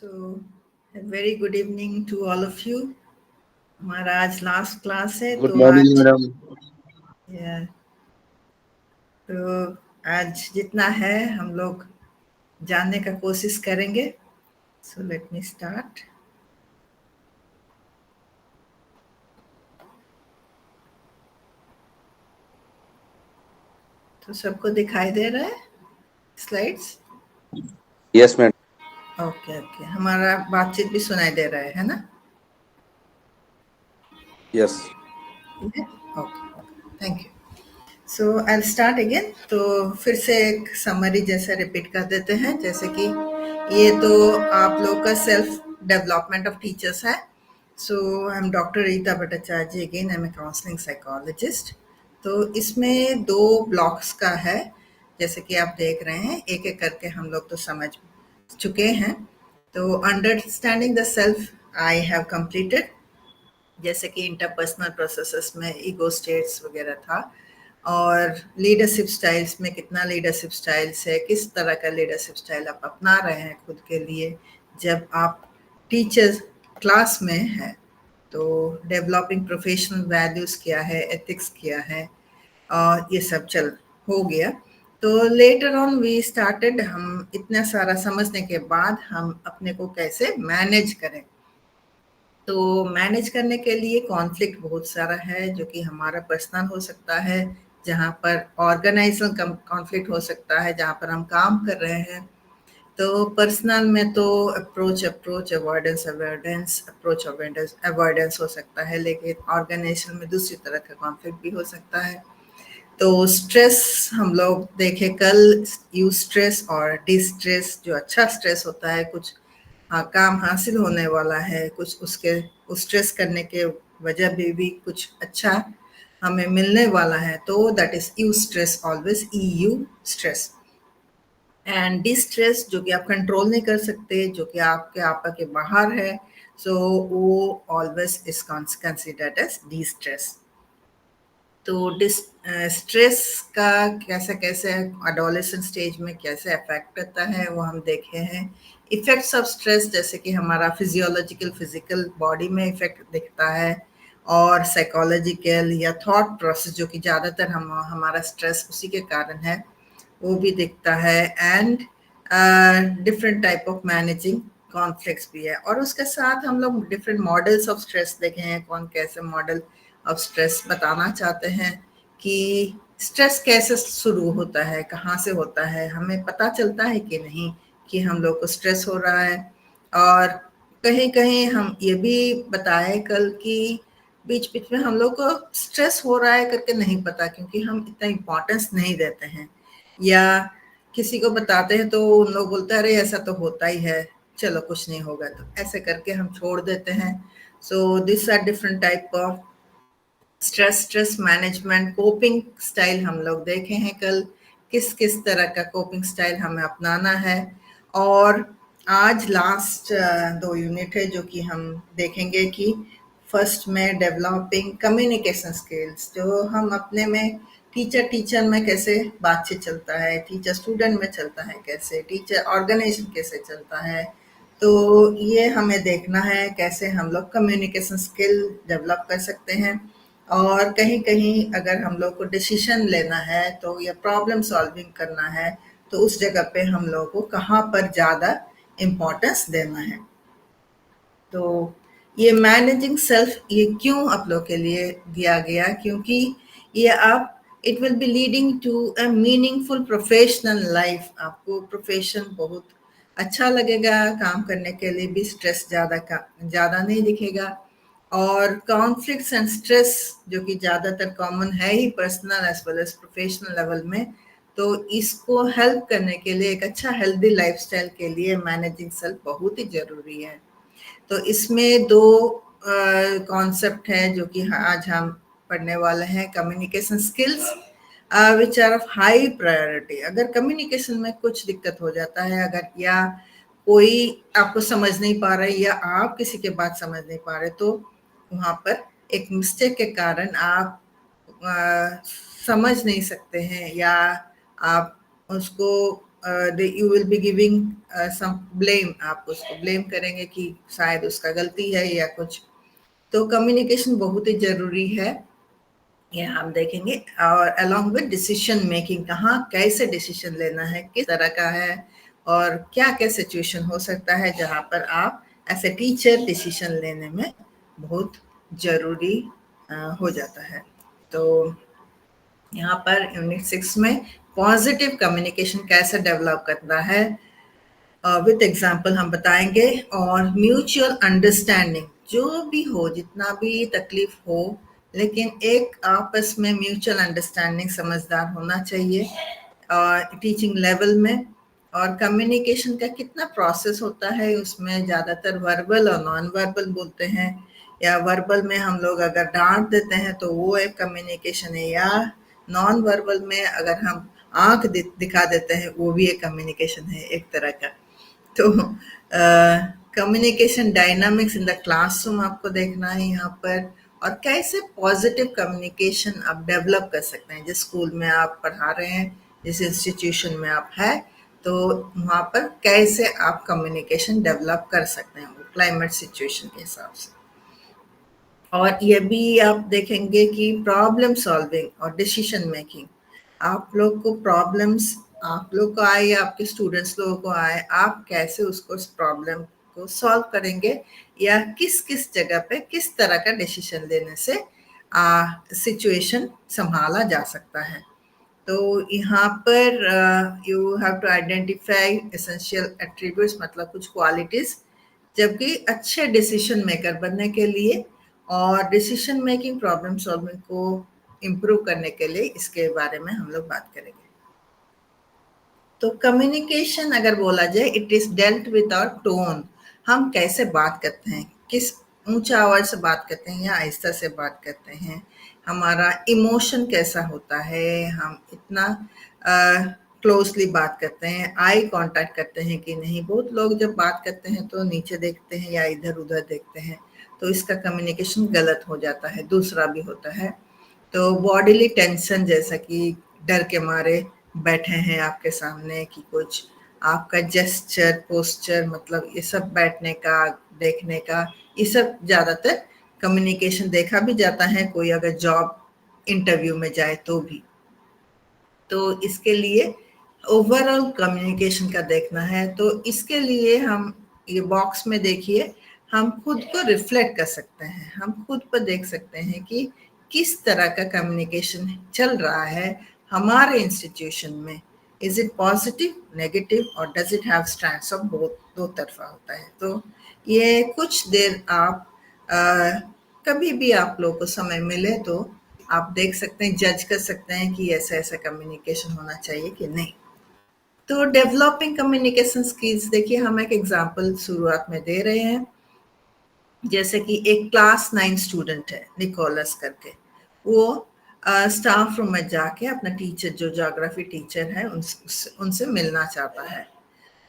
So, a very good evening to all of you. हमारा आज last class है good तो मॉर्निंग आज मैडम। तो आज जितना है हम लोग जानने का कोशिश करेंगे. So let me start. तो सबको दिखाई दे रहा है slides? Yes madam. Okay okay, हमारा बातचीत भी सुनाई दे रहा है ना? Yes okay, thank you. So I start again. तो फिर से एक समरी जैसा रिपीट कर देते हैं, जैसे कि ये तो आप लोग का सेल्फ डेवलपमेंट ऑफ टीचर्स है. So I am doctor Rita Bhattacharya again, I am a counselling psychologist. तो इसमें 2 ब्लॉक्स का है, जैसे कि आप देख रहे हैं. एक एक करके हम लोग तो समझ चुके हैं. तो understanding the self I have completed, जैसे कि इंटरपर्सनल प्रोसेसेस में ईगो स्टेट्स वगैरह था. और लीडरशिप स्टाइल्स में कितना लीडरशिप स्टाइल्स है, किस तरह का लीडरशिप स्टाइल आप अपना रहे हैं खुद के लिए जब आप टीचर्स क्लास में हैं. तो डेवलपिंग प्रोफेशनल वैल्यूज़ क्या है, एथिक्स क्या है, और ये सब चल हो गया. तो लेटर ऑन वी स्टार्टेड, हम इतना सारा समझने के बाद हम अपने को कैसे मैनेज करें. तो मैनेज करने के लिए कॉन्फ्लिक्ट बहुत सारा है, जो कि हमारा पर्सनल हो सकता है, जहाँ पर ऑर्गेनाइजेशनल कॉन्फ्लिक्ट हो सकता है, जहाँ पर हम काम कर रहे हैं. तो पर्सनल में तो अप्रोच अवॉइडेंस अवॉइडेंस हो सकता है, लेकिन ऑर्गेनाइजेशन में दूसरी तरह का कॉन्फ्लिक्ट भी हो सकता है. तो स्ट्रेस हम लोग देखे कल, यू स्ट्रेस और डिस्ट्रेस. जो अच्छा स्ट्रेस होता है, कुछ काम हासिल होने वाला है, कुछ उसके उस स्ट्रेस करने के वजह भी कुछ अच्छा हमें मिलने वाला है, तो that is you stress, always EU stress. And distress जो कि आप कंट्रोल नहीं कर सकते, जो कि आपके के बाहर है, सो वो always is considered as distress. तो स्ट्रेस का कैसे कैसे एडोलेसेंट स्टेज में कैसे अफेक्ट करता है वो हम देखे हैं. इफेक्ट्स ऑफ स्ट्रेस, जैसे कि हमारा फिजिकल बॉडी में इफेक्ट दिखता है, और साइकोलॉजिकल या थॉट प्रोसेस, जो कि ज़्यादातर हमारा स्ट्रेस उसी के कारण है, वो भी दिखता है. And different type of managing conflicts भी है. और उसके साथ हम लोग डिफरेंट मॉडल्स ऑफ स्ट्रेस देखे हैं, कौन कैसे मॉडल ऑफ स्ट्रेस बताना चाहते हैं, कि स्ट्रेस कैसे शुरू होता है, कहाँ से होता है, हमें पता चलता है कि नहीं कि हम लोग को स्ट्रेस हो रहा है. और कहीं कहीं हम ये भी बताए कल कि बीच बीच में हम लोग को स्ट्रेस हो रहा है करके नहीं पता, क्योंकि हम इतना इम्पोर्टेंस नहीं देते हैं, या किसी को बताते हैं तो उन लोग बोलते हैं अरे ऐसा तो होता ही है, चलो कुछ नहीं होगा, तो ऐसे करके हम छोड़ देते हैं. So this are different type of stress management. Coping style हम लोग देखे हैं कल, किस किस तरह का कोपिंग स्टाइल हमें अपनाना है. और आज लास्ट 2 यूनिट है, जो कि हम देखेंगे कि फर्स्ट में डेवलपिंग कम्युनिकेशन स्किल्स, जो हम अपने में टीचर में कैसे बातचीत चलता है, टीचर स्टूडेंट में चलता है कैसे, टीचर ऑर्गेनाइजेशन कैसे चलता है. तो ये हमें देखना है कैसे हम लोग कम्युनिकेशन स्किल डेवलप कर सकते हैं. और कहीं कहीं अगर हम लोग को डिसीजन लेना है, तो या प्रॉब्लम सॉल्विंग करना है, तो उस जगह पे हम लोग को कहाँ पर ज़्यादा इम्पोर्टेंस देना है. तो ये मैनेजिंग सेल्फ ये क्यों आप लोग के लिए दिया गया, क्योंकि ये आप it will be leading to a meaningful professional life. आपको प्रोफेशन बहुत अच्छा लगेगा, काम करने के लिए भी स्ट्रेस ज़्यादा नहीं दिखेगा. और कॉन्फ्लिक्ट्स एंड स्ट्रेस, जो कि ज़्यादातर कॉमन है ही personal as well as professional level में, तो इसको हेल्प करने के लिए एक अच्छा हेल्दी लाइफस्टाइल के लिए मैनेजिंग सेल्फ बहुत ही ज़रूरी है. तो इसमें 2 कॉन्सेप्ट हैं जो कि आज हम पढ़ने वाले हैं. Communication skills which are of high priority. अगर कम्युनिकेशन में कुछ दिक्कत हो जाता है, अगर या कोई आपको समझ नहीं पा रहा है, या आप किसी के बात समझ नहीं पा रहे, तो वहाँ पर एक मिस्टेक के कारण आप समझ नहीं सकते हैं, या आप उसको you will be giving some blame, आप उसको ब्लेम करेंगे कि शायद उसका गलती है या कुछ। तो कम्युनिकेशन बहुत ही जरूरी है, ये हम देखेंगे। और अलोंग विद डिसीजन मेकिंग, कहाँ कैसे डिसीजन लेना है, किस तरह का है, और क्या क्या सिचुएशन हो सकता है जहाँ पर आप एज ए टीचर डिसीजन लेने में बहुत जरूरी हो जाता है। तो यहाँ पर यूनिट 6 में पॉजिटिव कम्युनिकेशन कैसे डेवलप करना है विद एग्जाम्पल हम बताएंगे। और म्यूचुअल अंडरस्टैंडिंग, जो भी हो, जितना भी तकलीफ हो, लेकिन एक आपस में म्यूचुअल अंडरस्टैंडिंग समझदार होना चाहिए और टीचिंग लेवल में। और कम्युनिकेशन का कितना प्रोसेस होता है, उसमें ज़्यादातर वर्बल और नॉन वर्बल बोलते हैं, या वर्बल में हम लोग अगर डांट देते हैं तो वो एक कम्युनिकेशन है, या नॉन वर्बल में अगर हम आंख दिखा देते हैं वो भी एक कम्युनिकेशन है एक तरह का। तो communication dynamics in the classroom आपको देखना है यहाँ पर, और कैसे पॉजिटिव कम्युनिकेशन आप डेवलप कर सकते हैं। जिस स्कूल में आप पढ़ा रहे हैं, जिस इंस्टीट्यूशन में आप हैं, तो वहाँ पर कैसे आप कम्युनिकेशन डेवलप कर सकते हैं क्लाइमेट सिचुएशन के हिसाब से। और ये भी आप देखेंगे कि प्रॉब्लम सॉल्विंग और डिसीजन मेकिंग, आप लोग को प्रॉब्लम्स आप लोग को आए या आपके स्टूडेंट्स लोगों को आए, आप कैसे उसको उस प्रॉब्लम को सॉल्व करेंगे, या किस किस जगह पे किस तरह का डिसीजन लेने से सिचुएशन संभाला जा सकता है। तो यहाँ पर you have to identify essential attributes, मतलब कुछ क्वालिटीज, जबकि अच्छे डिसीजन मेकर बनने के लिए और डिसीजन मेकिंग प्रॉब्लम सॉल्विंग को इम्प्रूव करने के लिए इसके बारे में हम लोग बात करेंगे। तो कम्युनिकेशन अगर बोला जाए, it is dealt with our tone, हम कैसे बात करते हैं, किस ऊंचा आवाज से बात करते हैं या आहिस्ता से बात करते हैं, हमारा इमोशन कैसा होता है, हम इतना क्लोजली बात करते हैं, आई कांटेक्ट करते हैं कि नहीं। बहुत लोग जब बात करते हैं तो नीचे देखते हैं या इधर उधर देखते हैं, तो इसका कम्युनिकेशन गलत हो जाता है। दूसरा भी होता है तो बॉडीली टेंशन, जैसा कि डर के मारे बैठे हैं आपके सामने, कि कुछ आपका जेस्चर पोस्चर, मतलब ये सब बैठने का देखने का, ये सब ज़्यादातर कम्युनिकेशन देखा भी जाता है, कोई अगर जॉब इंटरव्यू में जाए तो भी। तो इसके लिए ओवरऑल कम्युनिकेशन का देखना है। तो इसके लिए हम ये बॉक्स में देखिए, हम खुद को रिफ्लेक्ट कर सकते हैं, हम खुद पर देख सकते हैं कि किस तरह का कम्युनिकेशन चल रहा है हमारे इंस्टीट्यूशन में। इज इट पॉजिटिव, नेगेटिव, और does it have strands of both, दो तरफा होता है। तो ये कुछ देर आप कभी भी आप लोगों को समय मिले तो आप देख सकते हैं, जज कर सकते हैं कि ऐसा ऐसा कम्युनिकेशन होना चाहिए कि नहीं। तो डेवलपिंग कम्युनिकेशन स्किल्स, देखिए हम एक एग्जांपल शुरुआत में दे रहे हैं। जैसे कि एक क्लास 9 स्टूडेंट है निकोलस करके, वो स्टाफ रूम में जाके अपना टीचर, जो ज्योग्राफी टीचर है, उनसे मिलना चाहता है।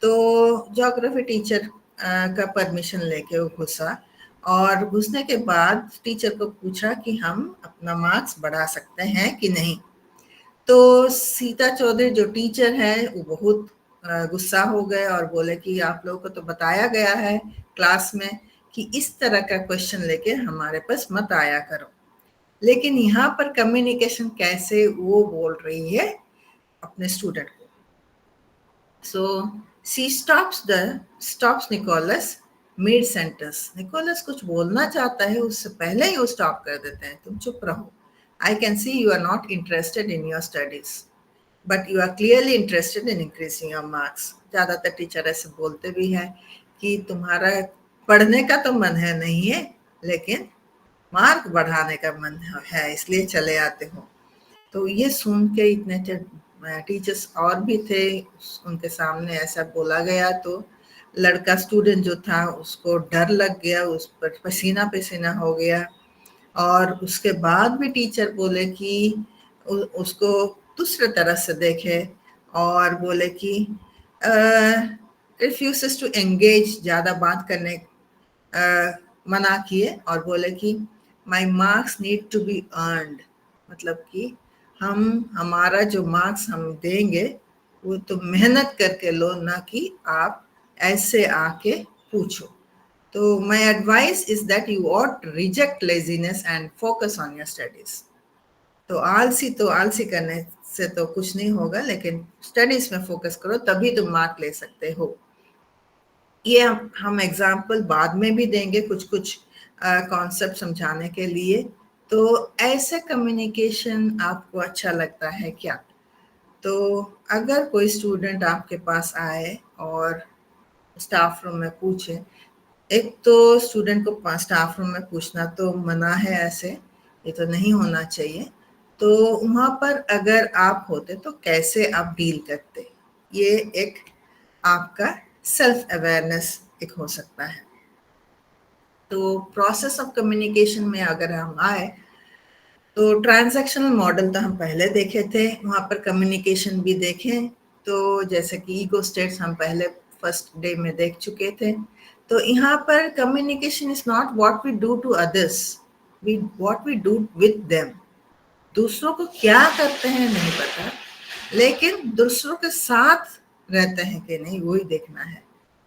तो ज्योग्राफी टीचर का परमिशन लेके वो घुसा, और घुसने के बाद टीचर को पूछा कि हम अपना मार्क्स बढ़ा सकते हैं कि नहीं। तो सीता चौधरी जो टीचर है वो बहुत गुस्सा हो गए और बोले कि आप लोगों को तो बताया गया है क्लास में कि इस तरह का क्वेश्चन लेके हमारे पास मत आया करो। लेकिन यहाँ पर कम्युनिकेशन कैसे वो बोल रही है अपने स्टूडेंट को। So she stops Nicholas mid sentence. Nicholas कुछ बोलना चाहता है, उससे पहले ही वो स्टॉप कर देते हैं, तुम चुप रहो। I can see you are not interested in your studies, but you are clearly interested in increasing your marks. ज़्यादातर टीचर ऐसे बोलते भी हैं कि तुम्हारा पढ़ने का तो मन है नहीं है, लेकिन मार्क बढ़ाने का मन है, इसलिए चले आते हो। तो ये सुन के इतने टीचर्स और भी थे, उनके सामने ऐसा बोला गया, तो लड़का स्टूडेंट जो था उसको डर लग गया, उस पर पसीना पसीना हो गया। और उसके बाद भी टीचर बोले कि उसको दूसरे तरह से देखे, और बोले कि रिफ्यूजेस टू एंगेज, ज़्यादा बात करने मना किए, और बोले कि my marks need to be earned, मतलब कि हमारा जो मार्क्स हम देंगे वो तो मेहनत करके लो, ना कि आप ऐसे आके पूछो। तो my advice is that you ought reject laziness and focus on your studies. तो आलसी करने से तो कुछ नहीं होगा, लेकिन स्टडीज में फोकस करो, तभी तुम मार्क ले सकते हो। ये हम एग्जाम्पल बाद में भी देंगे, कुछ कुछ कॉन्सेप्ट समझाने के लिए। तो ऐसे कम्युनिकेशन आपको अच्छा लगता है क्या? तो अगर कोई स्टूडेंट आपके पास आए और स्टाफ रूम में पूछे, एक तो स्टूडेंट को स्टाफ रूम में पूछना तो मना है, ऐसे ये तो नहीं होना चाहिए। तो वहाँ पर अगर आप होते तो कैसे आप डील करते, ये एक आपका सेल्फ अवेयरनेस एक हो सकता है। तो प्रोसेस ऑफ कम्युनिकेशन में अगर हम आए तो ट्रांजैक्शनल मॉडल तो हम पहले देखे थे, वहाँ पर कम्युनिकेशन भी देखें। तो जैसे कि ईगो स्टेट्स हम पहले फर्स्ट डे में देख चुके थे। तो यहाँ पर communication is not what we do to others, what we do with them. दूसरों को क्या करते हैं नहीं पता, लेकिन दूसरों के साथ रहते हैं कि नहीं, वही देखना है।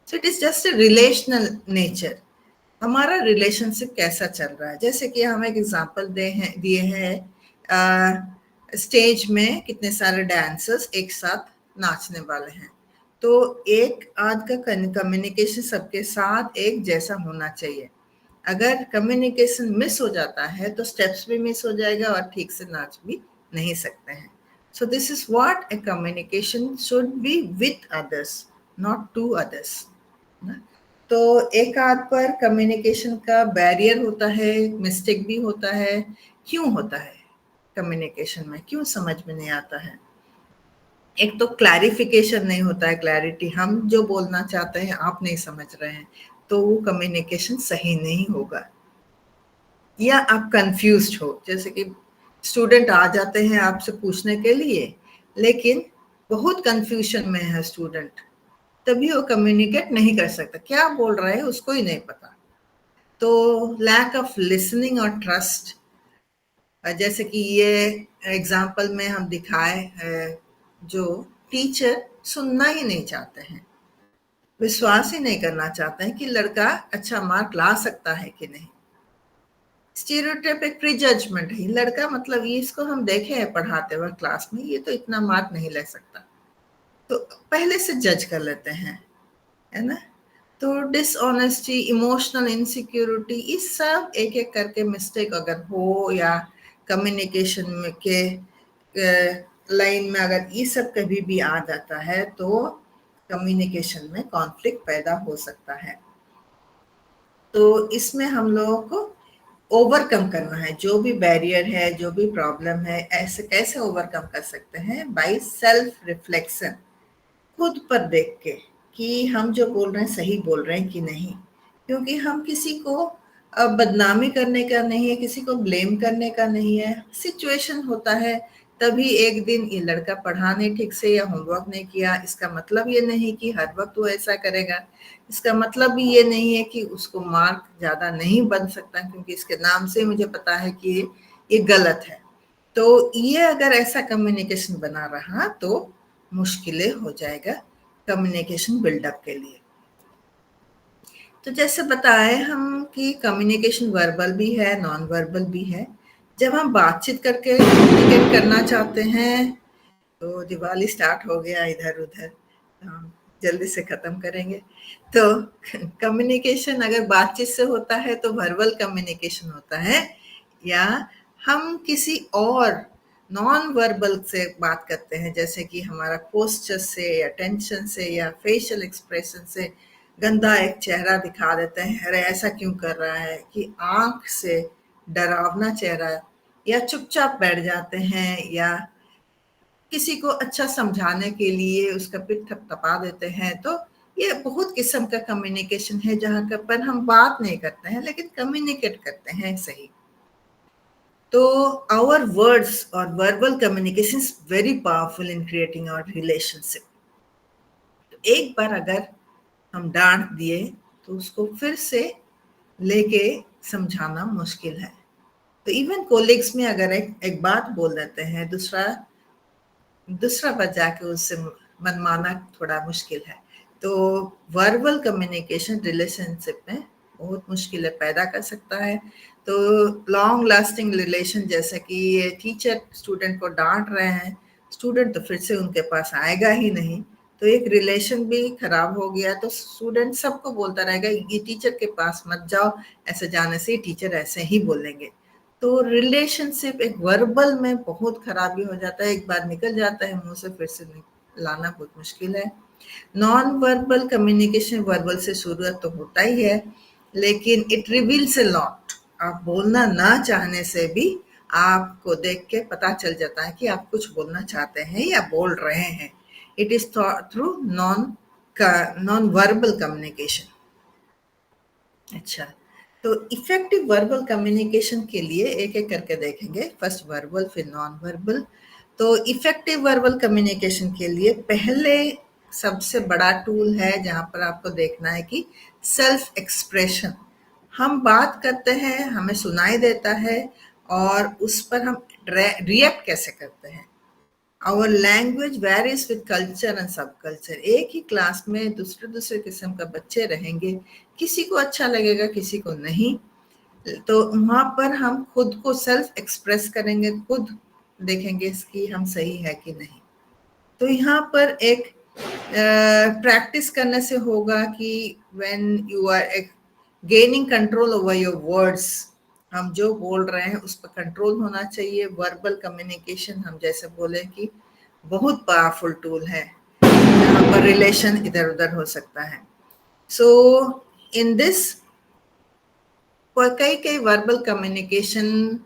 So it is just a relational nature, हमारा रिलेशनशिप कैसा चल रहा है। जैसे कि हम एक एग्जांपल दिए हैं, स्टेज में कितने सारे डांसर्स एक साथ नाचने वाले हैं, तो एक आध का कम्युनिकेशन सबके साथ एक जैसा होना चाहिए। अगर कम्युनिकेशन मिस हो जाता है तो स्टेप्स भी मिस हो जाएगा और ठीक से नाच भी नहीं सकते हैं। So this is what a communication should be with others, not to others. तो एक आध पर कम्युनिकेशन का बैरियर होता है, मिस्टेक भी होता है। क्यों होता है कम्युनिकेशन में, क्यों समझ में नहीं आता है? एक तो क्लैरिफिकेशन नहीं होता है, क्लैरिटी, हम जो बोलना चाहते हैं आप नहीं समझ रहे हैं, तो वो कम्युनिकेशन सही नहीं होगा। या आप कंफ्यूज्ड हो, जैसे कि स्टूडेंट आ जाते हैं आपसे पूछने के लिए, लेकिन बहुत कंफ्यूजन में है स्टूडेंट, तभी वो कम्युनिकेट नहीं कर सकता, क्या बोल रहा है उसको ही नहीं पता। तो लैक ऑफ लिसनिंग और ट्रस्ट, जैसे कि ये एग्जाम्पल में हम दिखाए, जो टीचर सुनना ही नहीं चाहते हैं, विश्वास ही नहीं करना चाहते हैं कि लड़का अच्छा मार्क ला सकता है कि नहीं। स्टीरियोटाइप, प्री जजमेंट है, लड़का मतलब ये, इसको हम देखे हैं पढ़ाते वक्त क्लास में, ये तो इतना मार्क नहीं ले सकता, तो पहले से जज कर लेते हैं, है ना। तो डिसऑनेस्टी, इमोशनल इनसिक्योरिटी, इस सब एक एक करके मिस्टेक अगर हो, या कम्युनिकेशन में के लाइन में अगर ये सब कभी भी आ जाता है तो कम्युनिकेशन में कॉन्फ्लिक्ट पैदा हो सकता है। तो इसमें हम लोगों को ओवरकम करना है, जो भी बैरियर है, जो भी प्रॉब्लम है, ऐसे कैसे ओवरकम कर सकते हैं? बाय सेल्फ रिफ्लेक्शन, खुद पर देख के कि हम जो बोल रहे हैं सही बोल रहे हैं कि नहीं। क्योंकि हम किसी को बदनामी करने का नहीं है, किसी को ब्लेम करने का नहीं है। सिचुएशन होता है, तभी एक दिन ये लड़का पढ़ा नहीं ठीक से या होमवर्क नहीं किया, इसका मतलब ये नहीं कि हर वक्त वो ऐसा करेगा। इसका मतलब भी ये नहीं है कि उसको मार्क ज़्यादा नहीं बन सकता, क्योंकि इसके नाम से मुझे पता है कि ये गलत है। तो ये अगर ऐसा कम्युनिकेशन बना रहा तो मुश्किलें हो जाएगा कम्युनिकेशन बिल्डअप के लिए। तो जैसे बताए हम कि कम्युनिकेशन वर्बल भी है, नॉन वर्बल भी है। जब हम बातचीत करके कम्युनिकेट करना चाहते हैं, तो दिवाली स्टार्ट हो गया इधर उधर, हम जल्दी से खत्म करेंगे। तो कम्युनिकेशन अगर बातचीत से होता है तो वर्बल कम्युनिकेशन होता है, या हम किसी और नॉन वर्बल से बात करते हैं, जैसे कि हमारा पोस्चर से या टेंशन से या फेशियल एक्सप्रेशन से गंदा एक चेहरा दिखा देते हैं, अरे ऐसा क्यों कर रहा है, कि आंख से डरावना चेहरा, या चुपचाप बैठ जाते हैं, या किसी को अच्छा समझाने के लिए उसका पीठ थपथपा देते हैं। तो ये बहुत किस्म का कम्युनिकेशन है, जहाँ पर हम बात नहीं करते हैं लेकिन कम्युनिकेट करते हैं सही। तो आवर वर्ड्स और verbal communication is very powerful in creating our relationship. तो एक बार अगर हम डांट दिए तो उसको फिर से लेके समझाना मुश्किल है। तो इवन कोलिग्स में अगर एक बात बोल देते हैं, दूसरा बार जाके उससे मनमाना थोड़ा मुश्किल है। तो वर्बल कम्युनिकेशन रिलेशनशिप में बहुत मुश्किलें पैदा कर सकता है। तो लॉन्ग लास्टिंग रिलेशन, जैसे कि ये टीचर स्टूडेंट को डांट रहे हैं, स्टूडेंट तो फिर से उनके पास आएगा ही नहीं, तो एक रिलेशन भी खराब हो गया। तो स्टूडेंट सबको बोलता रहेगा ये टीचर के पास मत जाओ, ऐसे जाने से टीचर ऐसे ही बोलेंगे। तो रिलेशनशिप एक वर्बल में बहुत खराबी हो जाता है, एक बार निकल जाता है मुंह से, फिर से लाना बहुत मुश्किल है। नॉन वर्बल कम्युनिकेशन वर्बल से शुरुआत तो होता ही है, लेकिन इट रिवील्स अ लॉट। आप बोलना ना चाहने से भी आपको देख के पता चल जाता है कि आप कुछ बोलना चाहते हैं या बोल रहे हैं। It is through non verbal communication. अच्छा, तो इफेक्टिव वर्बल कम्युनिकेशन के लिए एक एक करके देखेंगे। फर्स्ट वर्बल, फिर नॉन वर्बल। तो इफेक्टिव वर्बल कम्युनिकेशन के लिए पहले सबसे बड़ा टूल है जहां पर आपको देखना है कि सेल्फ एक्सप्रेशन। हम बात करते हैं, हमें सुनाई देता है, और उस पर हम रिएक्ट कैसे करते हैं। Our language varies with culture and sub culture. एक ही क्लास में दूसरे दूसरे किस्म का बच्चे रहेंगे, किसी को अच्छा लगेगा, किसी को नहीं। तो वहां पर हम खुद को सेल्फ एक्सप्रेस करेंगे, खुद देखेंगे कि हम सही है कि नहीं। तो यहाँ पर एक प्रैक्टिस करने से होगा कि when you are gaining control over your words, हम जो बोल रहे हैं उस पर कंट्रोल होना चाहिए। वर्बल कम्युनिकेशन हम जैसे बोले कि बहुत पावरफुल टूल है, जहाँ पर रिलेशन इधर उधर हो सकता है। सो इन दिस कई कई वर्बल कम्युनिकेशन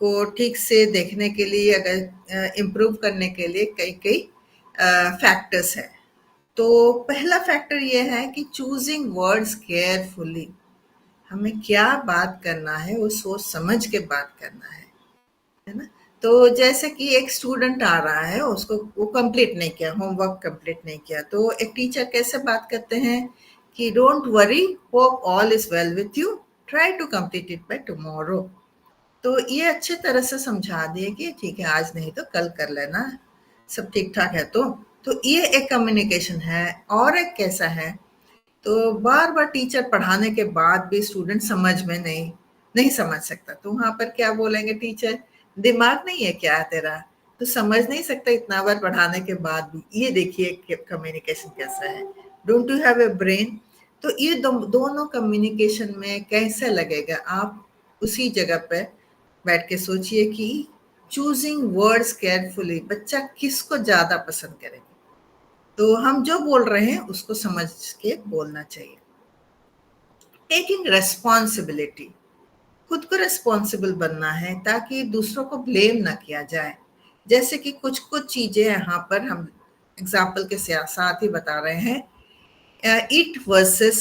को ठीक से देखने के लिए, अगर इम्प्रूव करने के लिए कई कई फैक्टर्स है। तो पहला फैक्टर ये है कि चूजिंग वर्ड्स केयरफुली। हमें क्या बात करना है वो सोच समझ के बात करना है ना। तो जैसे कि एक स्टूडेंट आ रहा है, उसको वो कंप्लीट नहीं किया, होमवर्क कंप्लीट नहीं किया, तो एक टीचर कैसे बात करते हैं कि don't worry, hope all is well with you, try to complete it by tomorrow. तो ये अच्छे तरह से समझा दिए कि ठीक है, आज नहीं तो कल कर लेना, सब ठीक ठाक है। तो ये एक कम्युनिकेशन है। और एक कैसा है, तो बार बार टीचर पढ़ाने के बाद भी स्टूडेंट समझ में नहीं समझ सकता, तो वहां पर क्या बोलेंगे टीचर, दिमाग नहीं है क्या तेरा, तो समझ नहीं सकता इतना बार पढ़ाने के बाद भी। ये देखिए कम्युनिकेशन कैसा है, don't you have A brain. तो ये दोनों कम्युनिकेशन में कैसे लगेगा, आप उसी जगह पे बैठ के सोचिए कि चूजिंग वर्ड्स केयरफुली, बच्चा किसको ज्यादा पसंद करेगा। तो हम जो बोल रहे हैं उसको समझ के बोलना चाहिए। टेकिंग रेस्पॉन्सिबिलिटी, खुद को रेस्पॉन्सिबल बनना है ताकि दूसरों को ब्लेम ना किया जाए। जैसे कि कुछ कुछ चीजें यहाँ पर हम एग्जाम्पल के साथ ही बता रहे हैं। It versus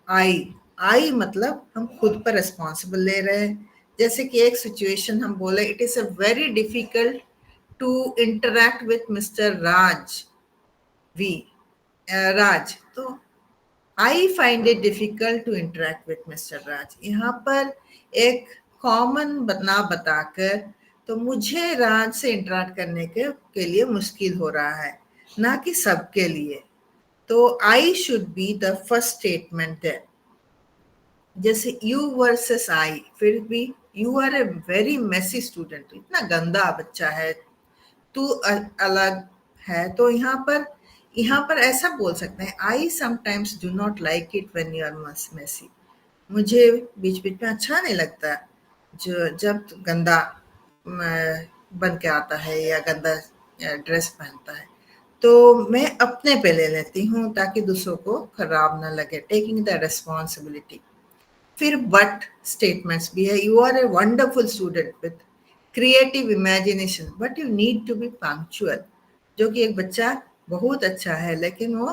I. आई मतलब हम खुद पर रेस्पॉन्सिबल ले रहे हैं। जैसे कि एक सिचुएशन हम बोले, it is a very difficult to interact with mister Raj V Raj. तो I find it difficult to interact with mister Raj. यहाँ पर एक कॉमन ना बताकर, तो मुझे राज से इंटरेक्ट करने के लिए मुश्किल हो रहा है, ना कि सबके लिए। तो I should be the first statement है। जैसे यू वर्सेस आई, फिर भी you are a very messy student, इतना गंदा बच्चा है, तू अलग है। तो यहाँ पर ऐसा बोल सकते हैं, I sometimes do not like it when you are messy. मुझे बीच बीच में अच्छा नहीं लगता जो जब गंदा बन के आता है या गंदा ड्रेस पहनता है। तो मैं अपने पे ले लेती हूँ ताकि दूसरों को खराब ना लगे। Taking the responsibility. फिर बट स्टेटमेंट्स भी है। You are a wonderful student with creative imagination but you need to be punctual. जो कि एक बच्चा बहुत अच्छा है, लेकिन वो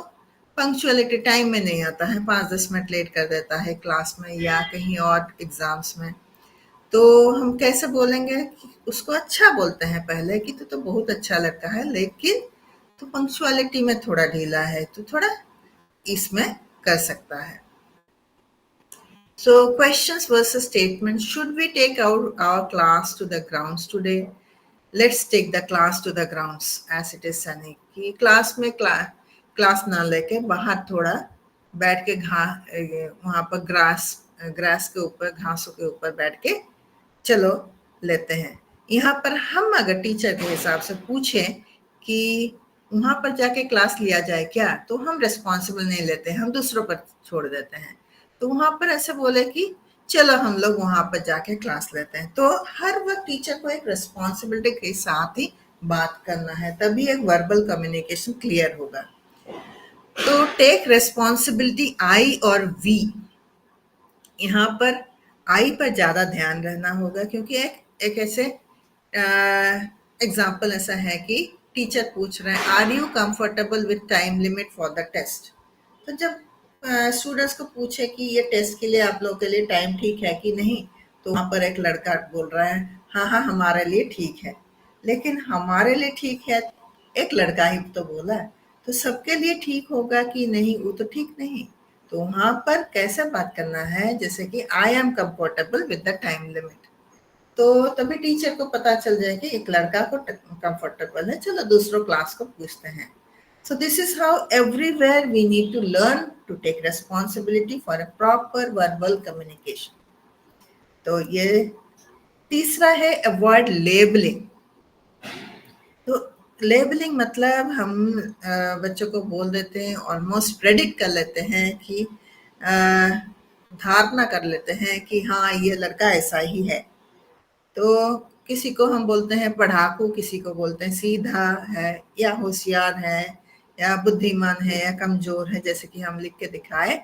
पंक्चुअलिटी टाइम में नहीं आता है, 5-10 मिनट लेट कर देता है क्लास में या कहीं और एग्जाम्स में। तो हम कैसे बोलेंगे कि उसको अच्छा बोलते हैं पहले कि तू तो बहुत अच्छा लड़का है, लेकिन तो पंक्चुअलिटी में थोड़ा ढीला है, तो थोड़ा इसमें कर सकता है। So questions versus statements. Should we take our class to the grounds today? Let's take the class to the grounds as it is sunny, कि क्लास में क्लास ना लेके बाहर थोड़ा बैठ के वहां पर ग्रास के ऊपर, घासों के ऊपर बैठ के चलो लेते हैं। यहाँ पर हम अगर टीचर के हिसाब से पूछें कि वहां पर जाके क्लास लिया जाए क्या, तो हम रिस्पॉन्सिबल नहीं लेते, हम दूसरों पर छोड़ देते हैं। तो वहां पर ऐसे बोले कि चलो हम लोग वहां पर जाके क्लास लेते हैं, तो हर वक्त टीचर को एक रिस्पॉन्सिबिलिटी के साथ ही बात करना है, तभी एक वर्बल कम्युनिकेशन क्लियर होगा। तो टेक रिस्पॉन्सिबिलिटी, आई और वी, यहाँ पर आई पर ज्यादा ध्यान रहना होगा, क्योंकि एक ऐसे एग्जाम्पल ऐसा है कि टीचर पूछ रहे हैं are you comfortable with time limit for the test. तो जब स्टूडेंट्स को पूछे कि ये टेस्ट के लिए आप लोग के लिए टाइम ठीक है कि नहीं, तो वहां पर एक लड़का बोल रहा है हाँ हाँ हमारे लिए ठीक है। लेकिन हमारे लिए ठीक है एक लड़का ही तो बोला, तो सबके लिए ठीक होगा कि नहीं, वो तो ठीक नहीं। तो वहां पर कैसे बात करना है, जैसे कि I am comfortable with the time limit, तो तभी टीचर को पता चल जाए कि एक लड़का को कंफर्टेबल है, चलो दूसरों क्लास को पूछते हैं। So this is how everywhere we need to learn to take responsibility for a proper verbal communication. तो ये तीसरा है अवॉइड लेबलिंग। तो लेबलिंग मतलब हम बच्चों को बोल देते हैं, ऑलमोस्ट प्रेडिक्ट कर लेते हैं कि धारणा कर लेते हैं कि हाँ ये लड़का ऐसा ही है। तो किसी को हम बोलते हैं पढ़ाकू, किसी को बोलते हैं सीधा है या होशियार है या बुद्धिमान है या कमजोर है, जैसे कि हम लिख के दिखाए।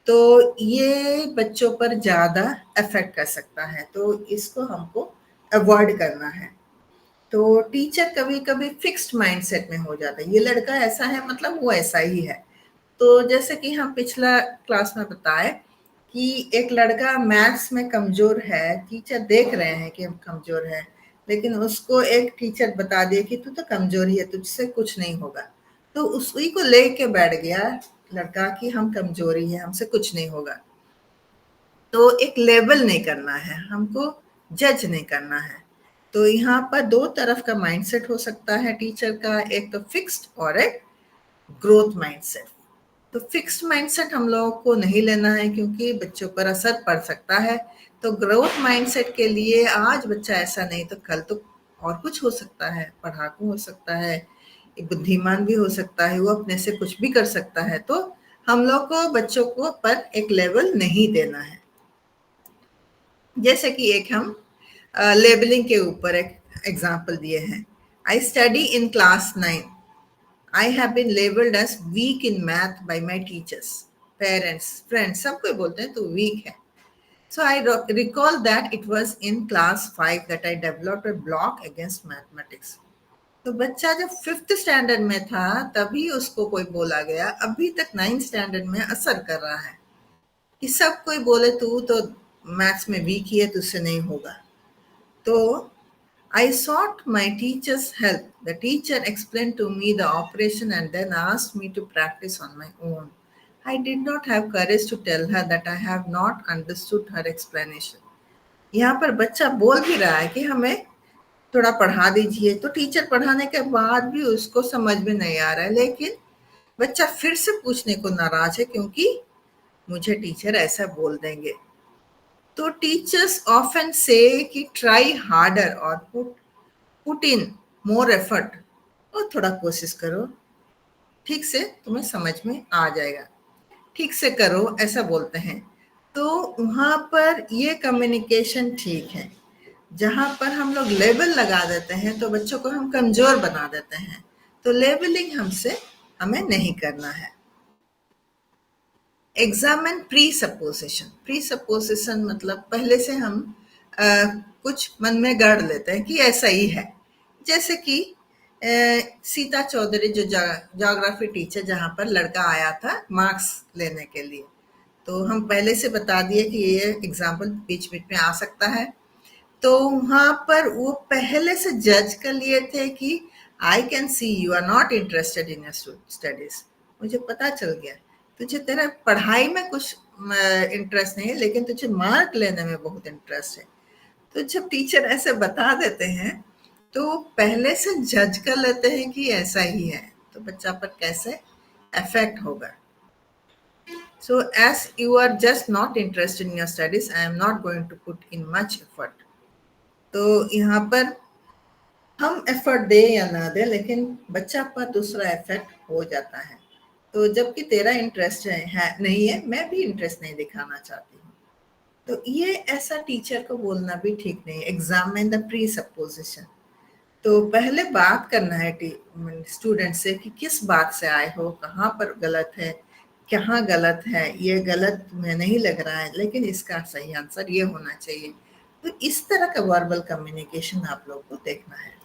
तो ये बच्चों पर ज्यादा इफेक्ट कर सकता है, तो इसको हमको अवॉइड करना है। तो टीचर कभी कभी फिक्स्ड माइंडसेट में हो जाता है, ये लड़का ऐसा है मतलब वो ऐसा ही है। तो जैसे कि हम पिछला क्लास में बताए कि एक लड़का मैथ्स में कमजोर है, टीचर देख रहे हैं कि कमजोर है, लेकिन उसको एक टीचर बता दिया कि तू तो कमजोर ही है, तुझसे कुछ नहीं होगा, तो उसी को लेके बैठ गया लड़का कि हम कमजोरी है, हमसे कुछ नहीं होगा। तो एक लेबल नहीं करना है हमको, जज नहीं करना है। तो यहाँ पर दो तरफ का माइंडसेट हो सकता है टीचर का, एक तो फिक्स्ड और एक ग्रोथ माइंडसेट। तो फिक्स्ड माइंडसेट हम लोगों को नहीं लेना है, क्योंकि बच्चों पर असर पड़ सकता है। तो ग्रोथ माइंडसेट के लिए आज बच्चा ऐसा नहीं तो कल तो और कुछ हो सकता है, पढ़ाकू हो सकता है, एक बुद्धिमान भी हो सकता है, वो अपने से कुछ भी कर सकता है। तो हम लोग को बच्चों को पर एक लेवल नहीं देना है। जैसे कि एक हम लेबलिंग के ऊपर एक एग्जाम्पल दिए हैं, I study in class 9, I have been labeled as weak in math by my teachers, parents, friends, सब कोई बोलते हैं तो weak है। So I recall that it was in class 5 that I developed a block against mathematics. तो बच्चा जब 5th standard में था तभी उसको कोई बोला गया, अभी तक 9th स्टैंडर्ड में असर कर रहा है कि सब कोई बोले तू तो मैथ्स में वीक ही है, तुझसे नहीं होगा। तो I sought my teacher's help. The teacher explained to me the operation and then asked me to practice on my own. I did not have courage to tell her that I have not understood her explanation. यहाँ पर बच्चा बोल भी रहा है कि हमें थोड़ा पढ़ा दीजिए, तो टीचर पढ़ाने के बाद भी उसको समझ में नहीं आ रहा है, लेकिन बच्चा फिर से पूछने को नाराज है क्योंकि मुझे टीचर ऐसा बोल देंगे। तो टीचर्स ऑफन से कि ट्राई हार्डर और पुट इन मोर एफर्ट, और थोड़ा कोशिश करो, ठीक से तुम्हें समझ में आ जाएगा, ठीक से करो, ऐसा बोलते हैं। तो वहां पर ये कम्युनिकेशन ठीक है। जहां पर हम लोग लेबल लगा देते हैं तो बच्चों को हम कमजोर बना देते हैं, तो लेबलिंग हमें नहीं करना है। Examine pre supposition. Pre supposition मतलब पहले से हम कुछ मन में गढ़ लेते हैं कि ऐसा ही है। जैसे कि सीता चौधरी जो ज्योग्राफी टीचर, जहाँ पर लड़का आया था मार्क्स लेने के लिए, तो हम पहले से बता दिए कि ये एग्जाम्पल बीच बीच में आ सकता है। तो वहां पर वो पहले से जज कर लिए थे कि I can see you are not interested in your studies, मुझे पता चल गया तुझे तेरा पढ़ाई में कुछ इंटरेस्ट नहीं है, लेकिन तुझे मार्क लेने में बहुत इंटरेस्ट है। तो जब टीचर ऐसे बता देते हैं तो पहले से जज कर लेते हैं कि ऐसा ही है, तो बच्चा पर कैसे इफेक्ट होगा। So as you are just not interested in your studies, I am not going to put in much effort. तो यहाँ पर हम एफर्ट दे या ना दे, लेकिन बच्चा पर दूसरा इफेक्ट हो जाता है। तो जबकि तेरा इंटरेस्ट है नहीं है, मैं भी इंटरेस्ट नहीं दिखाना चाहती हूँ। तो ये ऐसा टीचर को बोलना भी ठीक नहीं। Examine the pre supposition. तो पहले बात करना है स्टूडेंट से कि किस बात से आए हो, कहाँ पर गलत है, कहाँ गलत है, ये गलत में नहीं लग रहा है, लेकिन इसका सही आंसर ये होना चाहिए। तो इस तरह का वर्बल कम्युनिकेशन आप लोग को देखना है।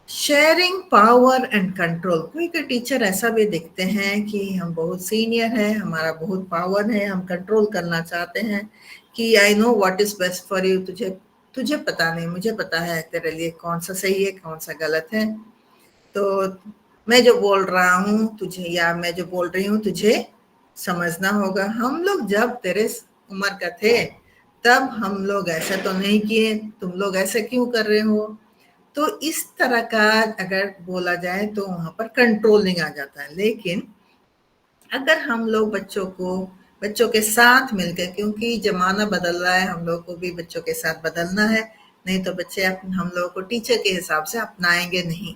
Sharing power and control. कोई कोई टीचर ऐसा भी देखते हैं कि हम बहुत सीनियर हैं, हमारा बहुत पावर है, हम कंट्रोल करना चाहते हैं कि I know what is best for you. तुझे तुझे पता नहीं, मुझे पता है तेरे लिए कौन सा सही है, कौन सा गलत है। तो मैं जो बोल रहा हूँ तुझे, या मैं जो बोल रही हूँ तुझे समझना होगा। हम लोग जब तेरे उम्र का थे तब हम लोग ऐसा तो नहीं किए, तुम लोग ऐसे क्यों कर रहे हो। तो इस तरह का अगर बोला जाए तो वहां पर कंट्रोलिंग आ जाता है। लेकिन अगर हम लोग बच्चों के साथ मिलकर, क्योंकि जमाना बदल रहा है, हम लोग को भी बच्चों के साथ बदलना है, नहीं तो बच्चे हम लोगों को टीचर के हिसाब से अपनाएंगे नहीं।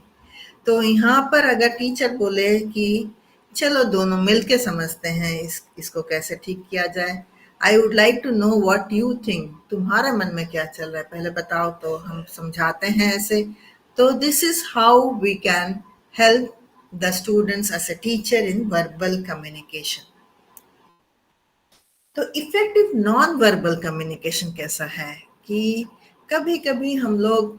तो यहाँ पर अगर टीचर बोले कि चलो दोनों मिलके समझते हैं इसको कैसे ठीक किया जाए, I would like to know what you think. तुम्हारे मन में क्या चल रहा है, पहले बताओ तो हम समझाते हैं ऐसे। तो this is how we can help the students as a teacher in verbal communication. तो इफेक्टिव नॉन वर्बल कम्युनिकेशन कैसा है कि कभी कभी हम लोग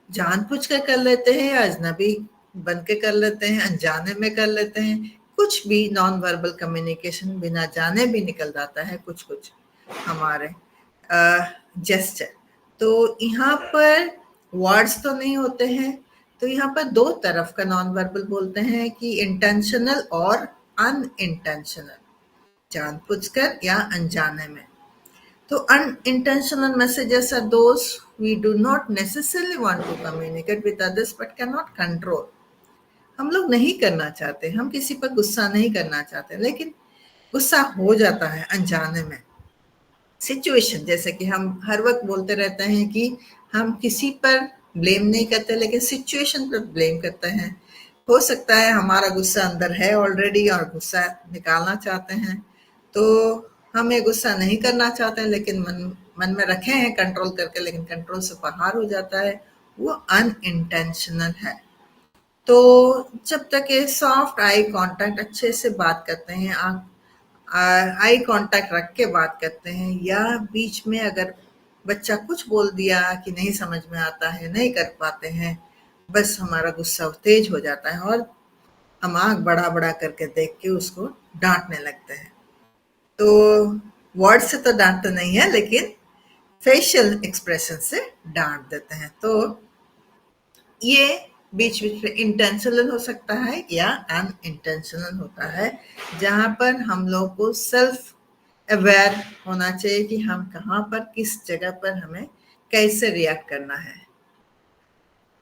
जानबूझ के कर लेते हैं, या अजनबी बन के कर लेते हैं, अनजाने में कर लेते हैं। कुछ भी नॉन वर्बल कम्युनिकेशन बिना जाने भी निकल जाता है, कुछ कुछ हमारे जेस्चर। तो यहाँ पर वर्ड्स तो नहीं होते हैं, तो यहाँ पर दो तरफ का नॉन वर्बल बोलते हैं कि इंटेंशनल और अनइंटेंशनल, जानबूझकर या अनजाने में। तो unintentional messages are those we do not necessarily want to communicate with others but cannot control. हम लोग नहीं करना चाहते, हम किसी पर गुस्सा नहीं करना चाहते, लेकिन गुस्सा हो जाता है अनजाने में। सिचुएशन, जैसे कि हम हर वक्त बोलते रहते हैं कि हम किसी पर ब्लेम नहीं करते, लेकिन सिचुएशन पर ब्लेम करते हैं। हो सकता है हमारा गुस्सा अंदर है ऑलरेडी और गुस्सा निकालना चाहते हैं, तो हम ये गुस्सा नहीं करना चाहते हैं, लेकिन मन में रखे हैं कंट्रोल करके, लेकिन कंट्रोल से बाहर हो जाता है, वो अनइंटेंशनल है। तो जब तक ये सॉफ्ट आई कांटेक्ट, अच्छे से बात करते हैं, आई कांटेक्ट रख के बात करते हैं, या बीच में अगर बच्चा कुछ बोल दिया कि नहीं समझ में आता है, नहीं कर पाते हैं, बस हमारा गुस्सा तेज हो जाता है और हम आंख बड़ा बड़ा करके देख के उसको डांटने लगते हैं। तो वर्ड से तो डांटते नहीं है, लेकिन फेशियल एक्सप्रेशन से डांट देते हैं। तो ये बीच बीच में इंटेंशनल हो सकता है या अनइंटेंशनल होता है, जहां पर हम लोग को सेल्फ अवेयर होना चाहिए कि हम कहाँ पर, किस जगह पर हमें कैसे रिएक्ट करना है।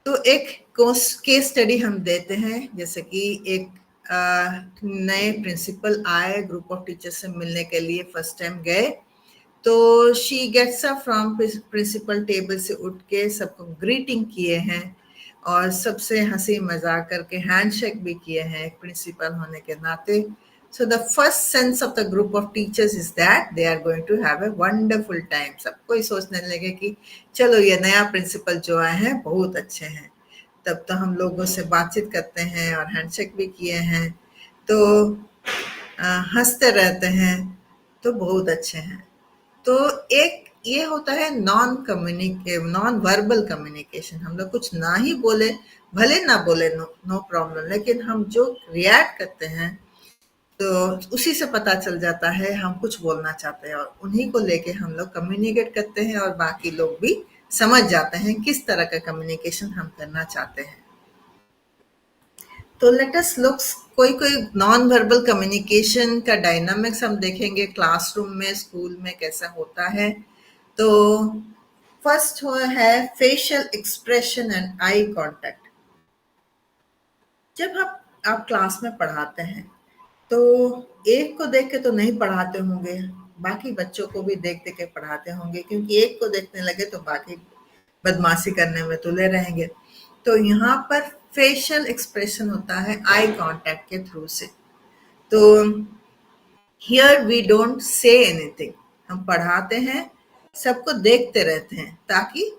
तो एक केस स्टडी हम देते हैं, जैसे कि एक नए प्रिंसिपल आए, ग्रुप ऑफ टीचर से मिलने के लिए फर्स्ट टाइम गए। तो she gets up from principal table से उठ के सबको ग्रीटिंग किए हैं और सबसे हंसी मजाक करके हैंडशेक भी किए हैं प्रिंसिपल होने के नाते। So the first sense of the group of teachers is that they are going to have a wonderful time. सब कोई सोचने लगे कि चलो ये नया प्रिंसिपल जो आए हैं बहुत अच्छे हैं। तब तो हम लोगों से बातचीत करते हैं और हैंडशेक भी किए हैं, तो हंसते रहते हैं, तो बहुत अच्छे हैं। तो एक ये होता है नॉन वर्बल कम्युनिकेशन। हम लोग कुछ ना ही बोले, भले ना बोले, नो प्रॉब्लम, लेकिन हम जो रिएक्ट करते हैं तो उसी से पता चल जाता है हम कुछ बोलना चाहते हैं, और उन्हीं को लेके हम लोग कम्युनिकेट करते हैं और बाकी लोग भी समझ जाते हैं किस तरह का कम्युनिकेशन हम करना चाहते हैं। तो लेट अस लुक कोई कोई नॉन वर्बल कम्युनिकेशन का डायनामिक्स हम देखेंगे क्लासरूम में, स्कूल में कैसा होता है। तो फर्स्ट है facial expression and eye contact. जब आप क्लास में पढ़ाते हैं तो एक को देख के तो नहीं पढ़ाते होंगे, बाकी बच्चों को भी देख देख के पढ़ाते होंगे, क्योंकि एक को देखने लगे तो बाकी बदमाशी करने में तुले रहेंगे। तो यहाँ पर फेशियल एक्सप्रेशन होता है आई कांटेक्ट के थ्रू से। तो here we don't say anything, हम पढ़ाते हैं, सबको देखते रहते हैं, ताकि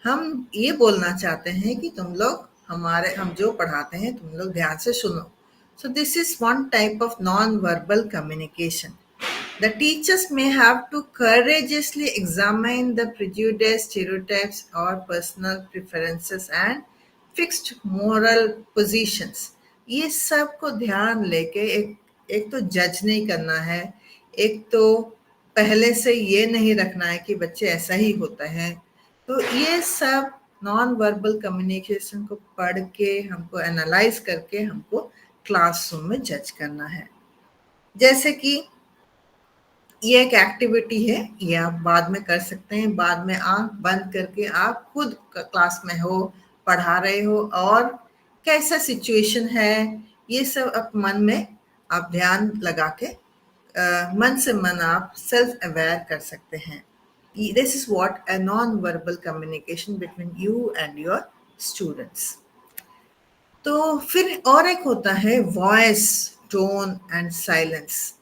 हम ये बोलना चाहते हैं कि तुम लोग हम जो पढ़ाते हैं तुम लोग ध्यान से सुनो। So this is one type of non-verbal communication. The teachers may have to courageously examine the prejudice, stereotypes, or personal preferences and fixed moral positions. ये सब को ध्यान लेके एक तो जज नहीं करना है, एक तो पहले से ये नहीं रखना है कि बच्चे ऐसा ही होता है। तो ये सब नॉन वर्बल कम्युनिकेशन को पढ़ के हमको एनालाइज करके हमको क्लासरूम में जज करना है। जैसे कि ये एक एक्टिविटी है, ये आप बाद में कर सकते हैं, बाद में आंख बंद करके आप खुद क्लास में हो, पढ़ा रहे हो और कैसा सिचुएशन है ये सब आप मन में आप ध्यान लगा के मन से मन आप सेल्फ अवेयर कर सकते हैं। This is what a non verbal communication between you and your students. तो फिर और एक होता है voice, tone and silence.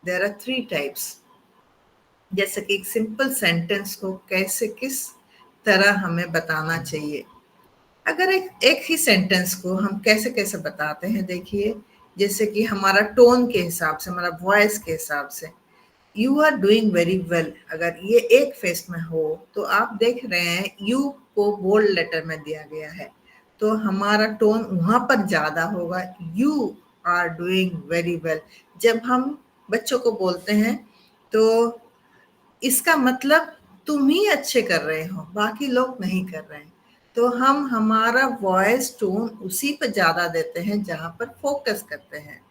There are 3 types. जैसे कि एक सिंपल सेंटेंस को कैसे किस तरह हमें बताना चाहिए। अगर एक ही सेंटेंस को हम कैसे कैसे बताते हैं, देखिए, जैसे कि हमारा टोन के हिसाब से, हमारा वॉइस के हिसाब से, you are doing very well, अगर ये एक फेस में हो तो आप देख रहे हैं यू को बोल्ड लेटर में दिया गया है, तो हमारा टोन वहां पर ज्यादा होगा, you are doing very well. जब हम बच्चों को बोलते हैं तो इसका मतलब तुम ही अच्छे कर रहे हो, बाकी लोग नहीं कर रहे हैं। तो हम हमारा वॉइस टोन उसी पर ज्यादा देते हैं जहां पर फोकस करते हैं।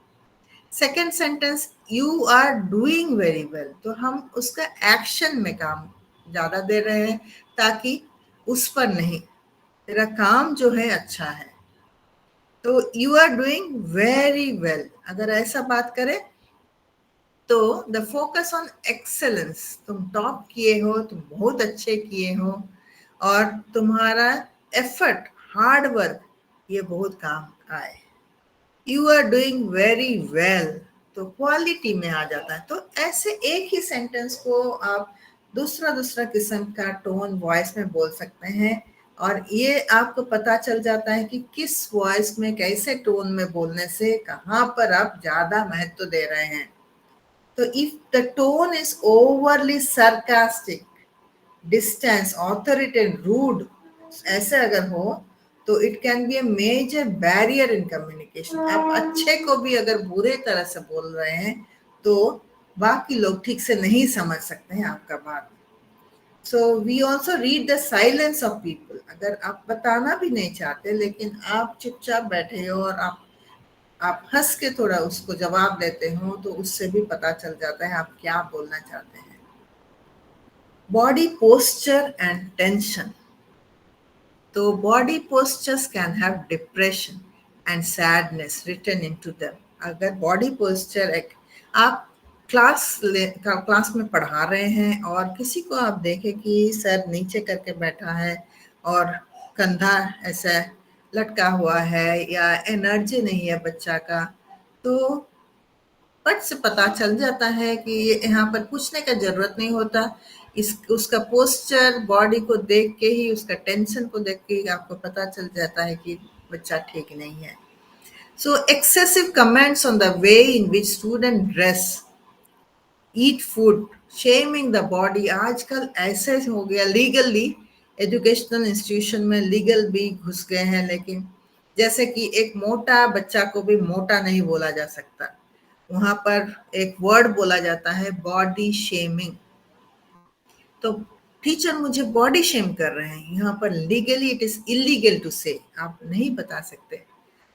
Second sentence, you are doing very well, तो हम उसका एक्शन में काम ज्यादा दे रहे हैं, ताकि उस पर नहीं, तेरा काम जो है अच्छा है। तो you are doing very well, अगर ऐसा बात करें तो द फोकस ऑन एक्सेलेंस, तुम टॉप किए हो, तुम बहुत अच्छे किए हो और तुम्हारा एफर्ट, हार्ड वर्क ये बहुत काम आए। You are doing very well, तो क्वालिटी में आ जाता है। तो ऐसे एक ही सेंटेंस को आप दूसरा दूसरा किस्म का टोन वॉइस में बोल सकते हैं, और ये आपको पता चल जाता है कि किस वॉइस में कैसे टोन में बोलने से कहाँ पर आप ज्यादा महत्व दे रहे हैं। तो if the tone is overly sarcastic, distant, authoritarian, rude, ऐसे अगर हो तो it can be a major barrier in communication. आप अच्छे को भी अगर बुरे तरह से बोल रहे हैं तो बाकी लोग ठीक से नहीं समझ सकते हैं आपका बात। So we also read the silence of people. अगर आप बताना भी नहीं चाहते लेकिन आप चुपचाप बैठे हो और आप हंस के थोड़ा उसको जवाब देते हो, तो उससे भी पता चल जाता है आप क्या बोलना चाहते हैं। Body posture and tension. तो body postures can have depression and sadness written into them. अगर बॉडी पोस्चर आप क्लास में पढ़ा रहे हैं और किसी को आप देखें कि सर नीचे करके बैठा है और कंधा ऐसा लटका हुआ है या एनर्जी नहीं है बच्चा का, तो फट से पता चल जाता है कि यहाँ पर पूछने का जरूरत नहीं होता। उसका पोस्चर, बॉडी को देख के ही, उसका टेंशन को देख के ही आपको पता चल जाता है कि बच्चा ठीक नहीं है। सो excessive comments on the way in which student dress, eat food, shaming the body. आजकल ऐसे हो गया, लीगली एजुकेशनल इंस्टीट्यूशन में लीगल भी घुस गए हैं, लेकिन जैसे कि एक मोटा बच्चा को भी मोटा नहीं बोला जा सकता, वहां पर एक वर्ड बोला जाता है बॉडी शेमिंग। तो टीचर मुझे बॉडी शेम कर रहे हैं, यहाँ पर legally it is illegal to say, आप नहीं बता सकते।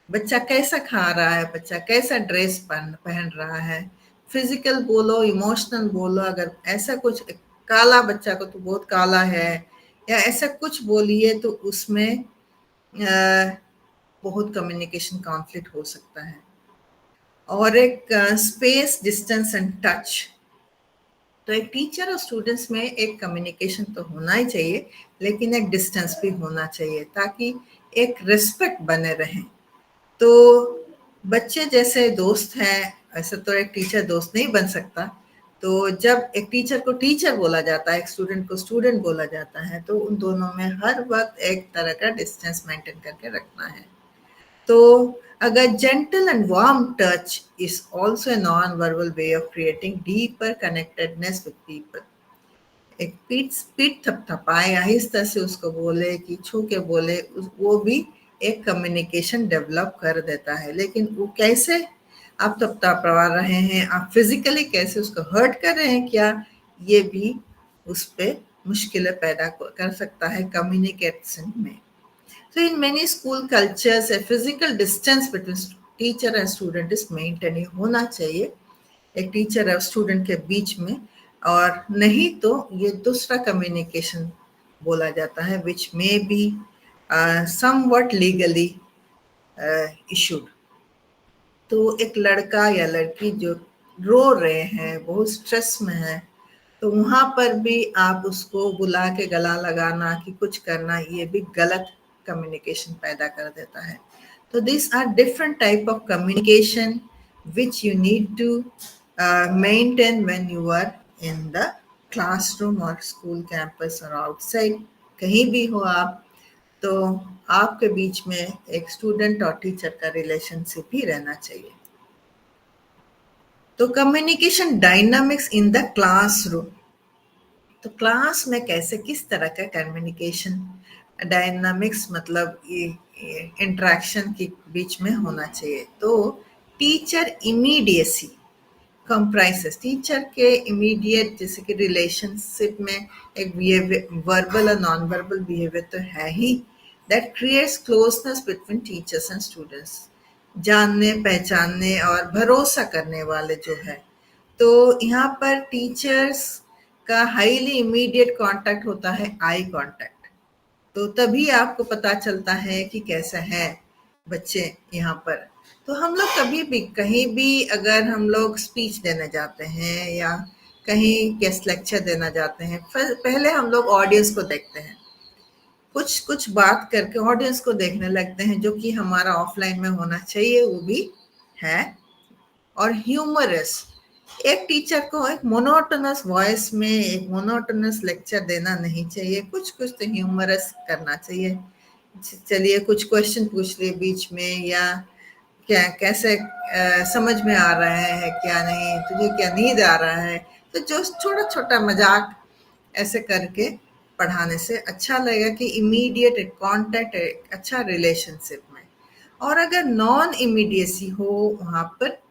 बच्चा कैसा खा रहा है, बच्चा कैसा ड्रेस पहन रहा है, फिजिकल बोलो, इमोशनल बोलो। अगर ऐसा कुछ, काला बच्चा को तो बहुत काला है, या ऐसा कुछ बोलिए तो उसमें बहुत कम्युनिकेशन कॉन्फ्लिक्ट हो सकता है। और एक स्पेस, डिस्टेंस एंड टच। तो एक टीचर और स्टूडेंट्स में एक कम्युनिकेशन तो होना ही चाहिए, लेकिन एक डिस्टेंस भी होना चाहिए ताकि एक रिस्पेक्ट बने रहे। तो बच्चे जैसे दोस्त हैं, ऐसे तो एक टीचर दोस्त नहीं बन सकता। तो जब एक टीचर को टीचर बोला जाता है, एक स्टूडेंट को स्टूडेंट बोला जाता है, तो उन दोनों में हर वक्त एक तरह का डिस्टेंस मेंटेन करके रखना है। तो अगर gentle and warm touch is also a non-verbal way of creating deeper connectedness with people. एक पीठ पीठ थपथपाए, आहिस्ता से उसको बोले कि छू के बोले, वो भी एक कम्युनिकेशन डेवलप कर देता है। लेकिन वो कैसे आप थपथपा रहे हैं, आप फिजिकली कैसे उसको हर्ट कर रहे हैं क्या, ये भी उस पर मुश्किलें पैदा कर सकता है कम्युनिकेशन में। So in many school cultures, a physical distance between teacher and student is maintained, ये होना चाहिए एक टीचर और स्टूडेंट के बीच में, और नहीं तो ये दूसरा कम्युनिकेशन बोला जाता है which may be somewhat legally issued. तो एक लड़का या लड़की जो रो रहे हैं, बहुत स्ट्रेस में है, तो वहाँ पर भी आप उसको बुला के गला लगाना कि कुछ करना, ये भी गलत कम्युनिकेशन पैदा कर देता है। तो this are different type of communication which you need to maintain when you are in the classroom और स्कूल कैंपस और आउटसाइड, कहीं भी हो आप। तो आपके बीच में एक स्टूडेंट और टीचर का रिलेशनशिप ही रहना चाहिए। तो communication dynamics in the classroom, तो क्लास में कैसे किस तरह का कम्युनिकेशन डायनामिक्स मतलब ये इंटरेक्शन के बीच में होना चाहिए। तो टीचर इमीडिएसी कंप्राइजेस, टीचर के इमीडिएट जैसे कि रिलेशनशिप में एक वर्बल और नॉन वर्बल बिहेवियर तो है ही, that creates closeness between teachers and students, जानने पहचानने और भरोसा करने वाले जो है। तो यहाँ पर टीचर्स का हाईली इमीडिएट कांटेक्ट होता है आई कांटेक्ट। तो तभी आपको पता चलता है कि कैसा है बच्चे यहाँ पर। तो हम लोग कभी भी कहीं भी अगर हम लोग स्पीच देने जाते हैं या कहीं गेस्ट लेक्चर देना जाते हैं, पहले हम लोग ऑडियंस को देखते हैं, कुछ कुछ बात करके ऑडियंस को देखने लगते हैं, जो कि हमारा ऑफलाइन में होना चाहिए वो भी है। और ह्यूमरस, एक टीचर को एक मोनोटोनस वॉइस में एक मोनोटोनस लेक्चर देना नहीं चाहिए, कुछ कुछ तो ह्यूमरस करना चाहिए। चलिए कुछ क्वेश्चन पूछ लिए बीच में, या क्या कैसे समझ में आ रहा है क्या नहीं, तुझे क्या नींद आ रहा है, तो जो छोटा छोटा मजाक ऐसे करके पढ़ाने से अच्छा लगेगा कि इमीडिएट कांटेक्ट, अच्छा रिलेशनशिप में। और अगर नॉन इमीडिएसी हो वहाँ पर,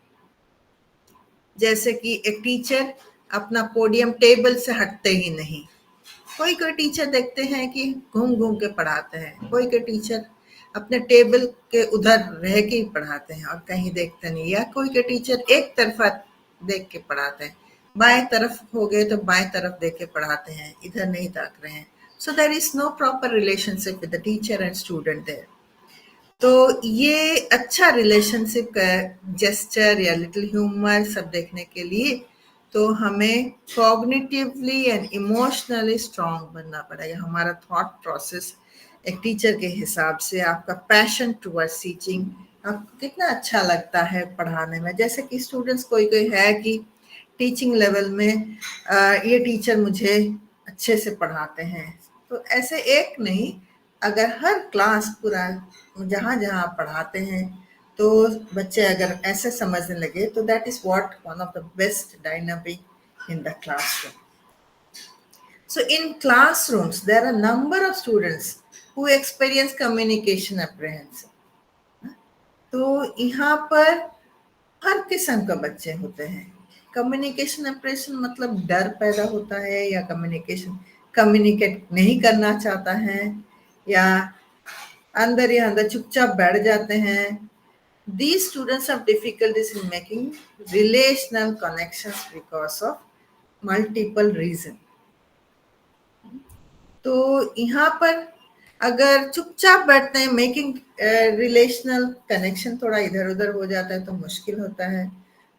जैसे कि एक टीचर अपना पोडियम टेबल से हटते ही नहीं, कोई कोई टीचर देखते हैं कि घूम घूम के पढ़ाते हैं, कोई कोई टीचर अपने टेबल के उधर रह के ही पढ़ाते हैं और कहीं देखते नहीं, या कोई कोई टीचर एक तरफा देख के पढ़ाते हैं, बाएं तरफ हो गए तो बाएं तरफ देख के पढ़ाते हैं, इधर नहीं ताक रहे हैं। So there is no proper relationship with the teacher and student there. तो ये अच्छा रिलेशनशिप का जेस्चर या लिटिल ह्यूमर सब देखने के लिए तो हमें कॉग्निटिवली एंड इमोशनली स्ट्रांग बनना पड़ेगा। हमारा थॉट प्रोसेस एक टीचर के हिसाब से, आपका पैशन टुवर्ड्स टीचिंग, आपको कितना अच्छा लगता है पढ़ाने में। जैसे कि स्टूडेंट्स कोई कोई है कि टीचिंग लेवल में ये टीचर मुझे अच्छे से पढ़ाते हैं, तो ऐसे एक नहीं, अगर हर क्लास पूरा जहाँ जहाँ पढ़ाते हैं तो बच्चे अगर ऐसे समझने लगे तो that is what one of the best dynamic in the classroom. So in classrooms, there are a number of students who experience communication apprehension. तो यहाँ पर हर किस्म का बच्चे होते हैं। कम्युनिकेशन अप्रेशन मतलब डर पैदा होता है, या कम्युनिकेट नहीं करना चाहता है, या अंदर ही अंदर चुपचाप बैठ जाते हैं। These students have difficulties in making relational connections because of multiple reasons. तो यहाँ पर अगर चुपचाप बैठते हैं, मेकिंग रिलेशनल कनेक्शन थोड़ा इधर उधर हो जाता है तो मुश्किल होता है।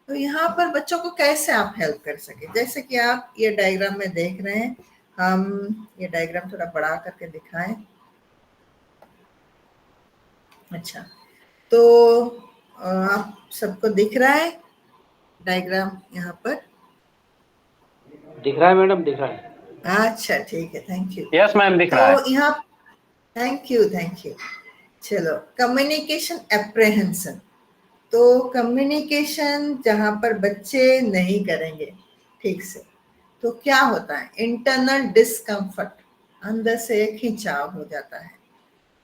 तो यहाँ पर बच्चों को कैसे आप हेल्प कर सके, जैसे कि आप ये डायग्राम में देख रहे हैं, हम ये डायग्राम थोड़ा बड़ा करके दिखाएं। अच्छा, तो आप सबको दिख रहा है डायग्राम यहाँ पर? दिख रहा है मैडम, दिख रहा है। अच्छा ठीक है, थैंक यू। यस मैम, दिख रहा है। तो यहाँ थैंक यू चलो, कम्युनिकेशन एप्रेहेंशन। तो कम्युनिकेशन जहाँ पर बच्चे नहीं करेंगे ठीक से, तो क्या होता है, इंटरनल डिस्कम्फर्ट, अंदर से खिंचाव हो जाता है,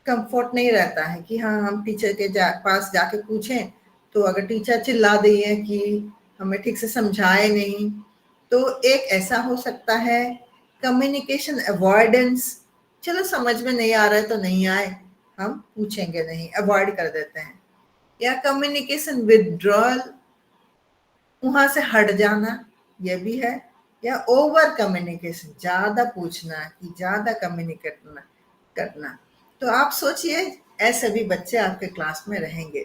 कंफर्ट नहीं रहता है कि हाँ हम टीचर के पास जाके पूछें, तो अगर टीचर चिल्ला दी है कि हमें ठीक से समझाए नहीं, तो एक ऐसा हो सकता है। कम्युनिकेशन अवॉइडेंस, चलो समझ में नहीं आ रहा है तो नहीं आए, हम पूछेंगे नहीं, अवॉइड कर देते हैं। या कम्युनिकेशन विथड्रॉल, वहां से हट जाना, ये भी है। या ओवर कम्युनिकेशन, ज्यादा पूछना कि ज्यादा कम्युनिकेट करना। तो आप सोचिए ऐसे भी बच्चे आपके क्लास में रहेंगे।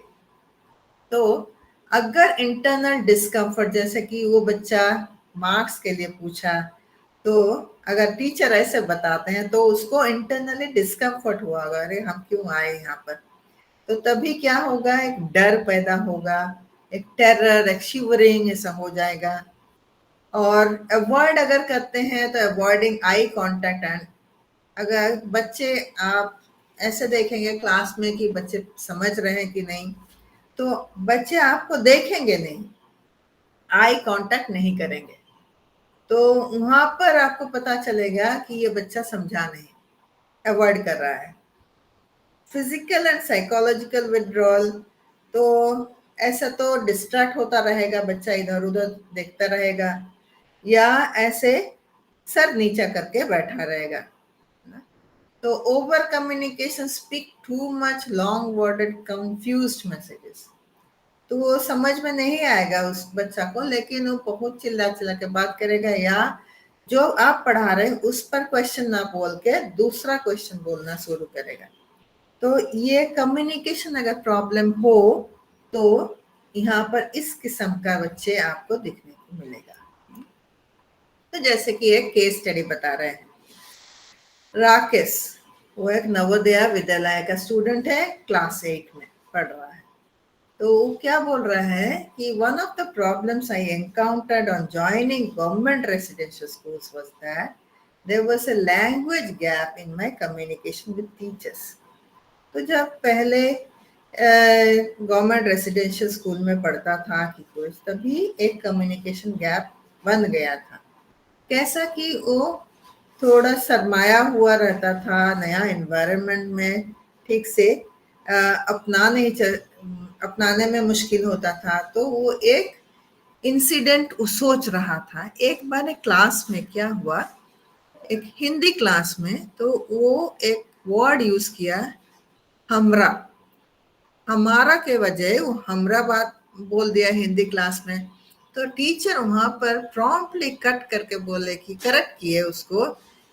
तो अगर इंटरनल डिस्कम्फर्ट, जैसे कि वो बच्चा मार्क्स के लिए पूछा, तो अगर टीचर ऐसे बताते हैं तो उसको इंटरनली डिस्कम्फर्ट हुआ होगा, अरे हम क्यों आए यहाँ पर। तो तभी क्या होगा, एक डर पैदा होगा, एक टेरर, एक शिवरिंग ऐसा हो जाएगा। और अवॉइड अगर करते हैं तो अवॉइडिंग आई कांटेक्ट। एंड अगर बच्चे, आप ऐसे देखेंगे क्लास में कि बच्चे समझ रहे हैं कि नहीं, तो बच्चे आपको देखेंगे नहीं, आई कांटेक्ट नहीं करेंगे, तो वहां पर आपको पता चलेगा कि ये बच्चा समझा नहीं, अवॉइड कर रहा है। फिजिकल एंड साइकोलॉजिकल विड्रॉल, तो ऐसा तो डिस्ट्रैक्ट होता रहेगा बच्चा, इधर उधर देखता रहेगा, या ऐसे सर नीचा करके बैठा रहेगा। तो over communication, speak too much long worded confused messages, तो वो समझ में नहीं आएगा उस बच्चा को, लेकिन वो बहुत चिल्ला चिल्ला के बात करेगा, या जो आप पढ़ा रहे हैं उस पर क्वेश्चन ना बोल के दूसरा क्वेश्चन बोलना शुरू करेगा। तो ये कम्युनिकेशन अगर प्रॉब्लम हो तो यहाँ पर इस किस्म का बच्चे आपको दिखने को मिलेगा। तो जैसे कि एक केस स्टडी बता रहे हैं, राकेश, वो एक नवोदया विद्यालय का स्टूडेंट है, क्लास 8 में पढ़ रहा है। तो क्या बोल रहा है कि one of the problems I encountered on joining government residential schools was that there was a language gap in my communication with teachers. तो जब पहले गवर्नमेंट रेसिडेंशियल स्कूल में पढ़ता था कि कोर्स, तभी एक कम्युनिकेशन गैप बन गया था। कैसा कि वो थोड़ा शर्माया हुआ रहता था, नया एनवायरनमेंट में ठीक से अपनाने में मुश्किल होता था। तो वो एक इंसिडेंट सोच रहा था। एक बार एक क्लास में क्या हुआ, एक हिंदी क्लास में, तो वो एक वर्ड यूज किया, हमरा, हमारा के वजह वो हमरा बात बोल दिया हिंदी क्लास में। तो टीचर वहां पर प्रॉम्प्टली कट करके बोले कि करेक्ट किए उसको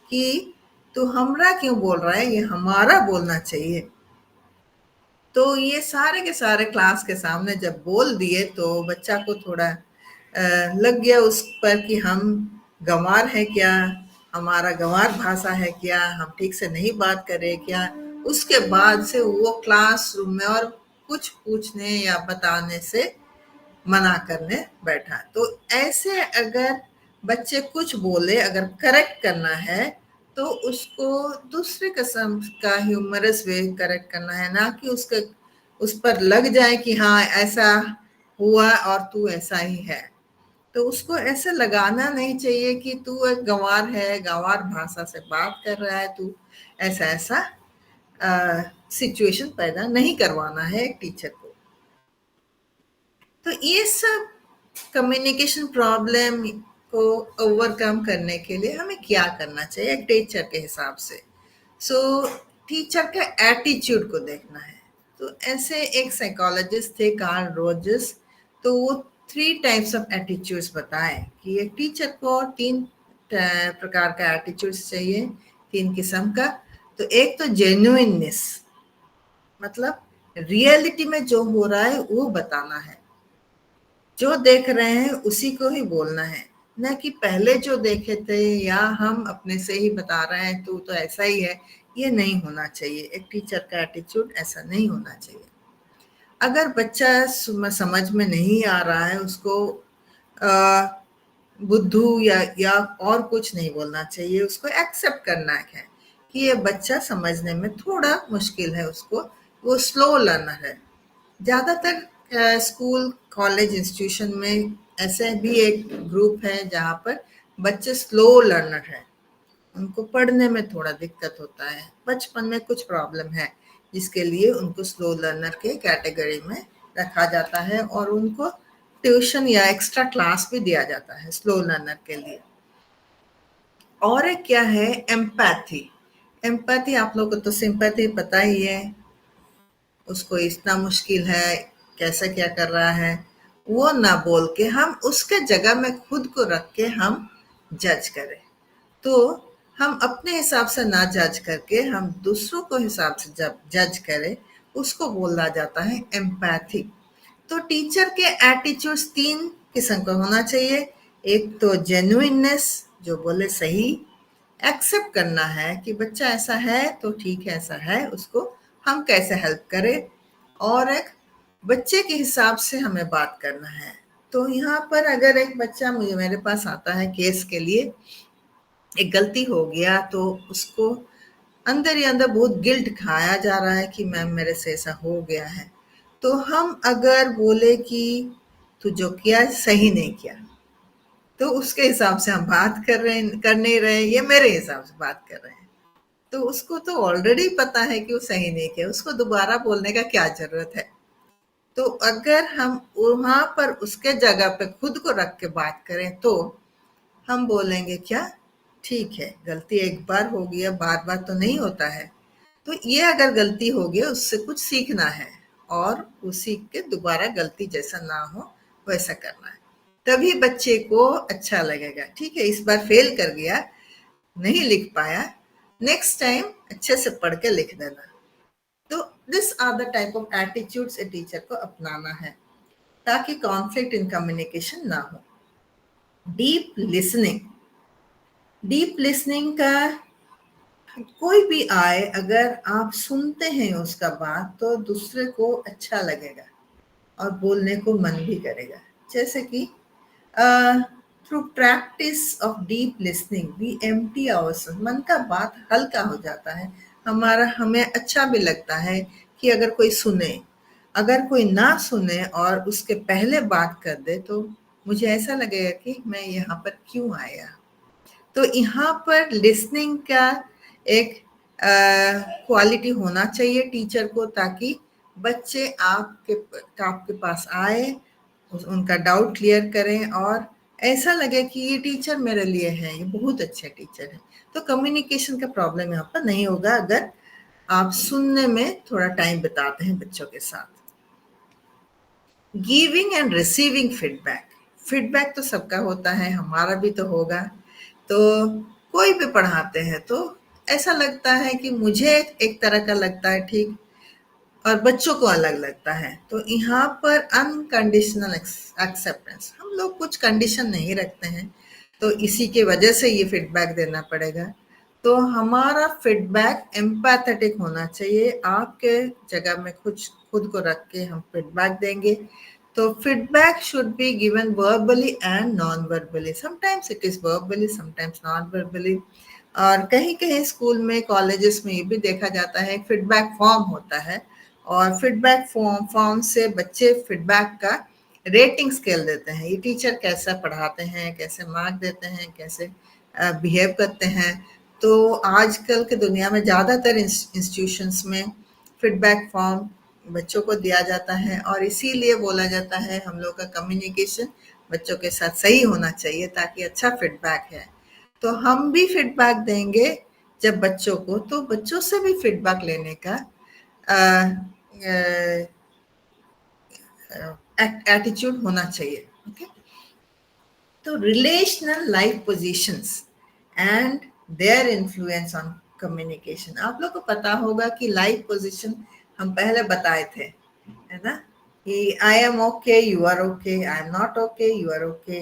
कि तू हमरा क्यों बोल रहा है, ये हमारा बोलना चाहिए। तो ये सारे के सारे क्लास के सामने जब बोल दिए तो बच्चा को थोड़ा लग गया उस पर कि हम गंवार है क्या, हमारा गंवार भाषा है क्या, हम ठीक से नहीं बात करें क्या। उसके बाद से वो क्लासरूम में और कुछ पूछने या बताने से मना करने बैठा। तो ऐसे अगर बच्चे कुछ बोले, अगर करेक्ट करना है तो उसको दूसरे किस्म का ह्यूमरस वे करेक्ट करना है, ना कि उसके उस पर लग जाए कि हाँ ऐसा हुआ और तू ऐसा ही है। तो उसको ऐसे लगाना नहीं चाहिए कि तू एक गंवार है, गंवार भाषा से बात कर रहा है, तू ऐसा ऐसा सिचुएशन पैदा नहीं करवाना है एक टीचर को। तो ये सब कम्युनिकेशन प्रॉब्लम को ओवरकम करने के लिए हमें क्या करना चाहिए एक टीचर के हिसाब से। सो टीचर के एटीट्यूड को देखना है। तो ऐसे एक साइकोलॉजिस्ट थे, कार्ल रोजर्स, तो वो 3 टाइप्स ऑफ एटीट्यूड्स बताए कि एक टीचर को 3 प्रकार का एटीट्यूड्स चाहिए। 3 किस्म का। तो एक तो जेन्युइननेस, मतलब रियलिटी में जो हो रहा है वो बताना है, जो देख रहे हैं उसी को ही बोलना है, न कि पहले जो देखे थे या हम अपने से ही बता रहे हैं तो ऐसा ही है, ये नहीं होना चाहिए। एक टीचर का एटीट्यूड ऐसा नहीं होना चाहिए। अगर बच्चा समझ में नहीं आ रहा है, उसको बुद्धू या और कुछ नहीं बोलना चाहिए, उसको एक्सेप्ट करना है कि ये बच्चा समझने में थोड़ा मुश्किल है, उसको, वो स्लो लर्नर है। ज़्यादातर स्कूल, कॉलेज, इंस्टीट्यूशन में ऐसे भी एक ग्रुप है जहाँ पर बच्चे स्लो लर्नर हैं, उनको पढ़ने में थोड़ा दिक्कत होता है, बचपन में कुछ प्रॉब्लम है, जिसके लिए उनको स्लो लर्नर के कैटेगरी में रखा जाता है और उनको ट्यूशन या एक्स्ट्रा क्लास भी दिया जाता है स्लो लर्नर के लिए। और एक क्या है, एम्पैथी। एम्पैथी आप लोगों को तो सिंपैथी पता ही है, उसको इतना मुश्किल है, कैसे क्या कर रहा है, वो ना बोल के हम उसके जगह में खुद को रख के हम जज करें। तो हम अपने हिसाब से ना जज करके हम दूसरों को हिसाब से जब जज करें, उसको बोला जाता है एम्पैथी। तो टीचर के एटीट्यूड्स 3 किस्म का होना चाहिए। एक तो जेन्युइननेस, जो बोले सही, एक्सेप्ट करना है कि बच्चा ऐसा है तो ठीक है, ऐसा है, उसको हम कैसे हेल्प करें। और एक बच्चे के हिसाब से हमें बात करना है। तो यहाँ पर अगर एक बच्चा मेरे पास आता है केस के लिए, एक गलती हो गया, तो उसको अंदर ही अंदर बहुत गिल्ट खाया जा रहा है कि मैम मेरे से ऐसा हो गया है। तो हम अगर बोले कि तू जो किया सही नहीं किया, तो उसके हिसाब से हम बात कर नहीं रहे, ये मेरे हिसाब से बात कर रहे हैं, तो उसको तो ऑलरेडी पता है कि वो सही नहीं किया, उसको दोबारा बोलने का क्या जरूरत है। तो अगर हम वहां पर उसके जगह पे खुद को रख के बात करें, तो हम बोलेंगे क्या, ठीक है, गलती एक बार हो गया, बार बार तो नहीं होता है, तो ये अगर गलती हो गई उससे कुछ सीखना है और वो सीख के दोबारा गलती जैसा ना हो वैसा करना है, तभी बच्चे को अच्छा लगेगा। ठीक है, इस बार फेल कर गया, नहीं लिख पाया, नेक्स्ट टाइम अच्छे से पढ़ के लिख देना। तो this are the type of attitudes a teacher को अपनाना है, ताकि कॉन्फ्लिक्ट इन कम्युनिकेशन ना हो। Deep listening. डीप लिसनिंग का, कोई भी आए, अगर आप सुनते हैं उसका बात, तो दूसरे को अच्छा लगेगा और बोलने को मन भी करेगा। जैसे कि through practice of deep listening we empty ourself, मन का बात हल्का हो जाता है, हमें अच्छा भी लगता है कि अगर कोई सुने। अगर कोई ना सुने और उसके पहले बात कर दे, तो मुझे ऐसा लगेगा कि मैं यहाँ पर क्यों आया। तो यहाँ पर लिसनिंग का एक क्वालिटी होना चाहिए टीचर को, ताकि बच्चे आपके पास आए, उनका डाउट क्लियर करें और ऐसा लगे कि ये टीचर मेरे लिए है, ये बहुत अच्छे टीचर है। तो कम्युनिकेशन का प्रॉब्लम यहाँ पर नहीं होगा अगर आप सुनने में थोड़ा टाइम बिताते हैं बच्चों के साथ। Giving and receiving feedback. Feedback तो सबका होता है, हमारा भी तो होगा। तो कोई भी पढ़ाते हैं तो ऐसा लगता है कि मुझे एक तरह का लगता है ठीक, और बच्चों को अलग लगता है। तो यहाँ पर अनकंडीशनल एक्सेप्टेंस, हम लोग कुछ कंडीशन नहीं रखते हैं, तो इसी के वजह से ये फीडबैक देना पड़ेगा। तो हमारा फीडबैक एम्पैथेटिक होना चाहिए, आपके जगह में खुद को रख के हम फीडबैक देंगे। तो feedback should be given verbally and non verbally, sometimes it is verbally, sometimes non verbally. और कहीं कहीं स्कूल में, कॉलेजेस में ये भी देखा जाता है, फीडबैक फॉर्म होता है, और फीडबैक फॉर्म से बच्चे फीडबैक का रेटिंग स्केल देते हैं, ये टीचर कैसा पढ़ाते हैं, कैसे मार्क देते हैं, कैसे बिहेव करते हैं। तो आजकल के दुनिया में ज़्यादातर इंस्टीट्यूशंस में फीडबैक फॉर्म बच्चों को दिया जाता है, और इसीलिए बोला जाता है हम लोग का कम्युनिकेशन बच्चों के साथ सही होना चाहिए, ताकि अच्छा फीडबैक है। तो हम भी फीडबैक देंगे जब बच्चों को, तो बच्चों से भी फीडबैक लेने का एटीट्यूड होना चाहिए। ओके, तो relational life positions and their influence on communication. आप लोग को पता होगा कि लाइक पोजीशन हम पहले बताए थे, है ना, कि I am okay, you are okay, I am not okay, you are okay,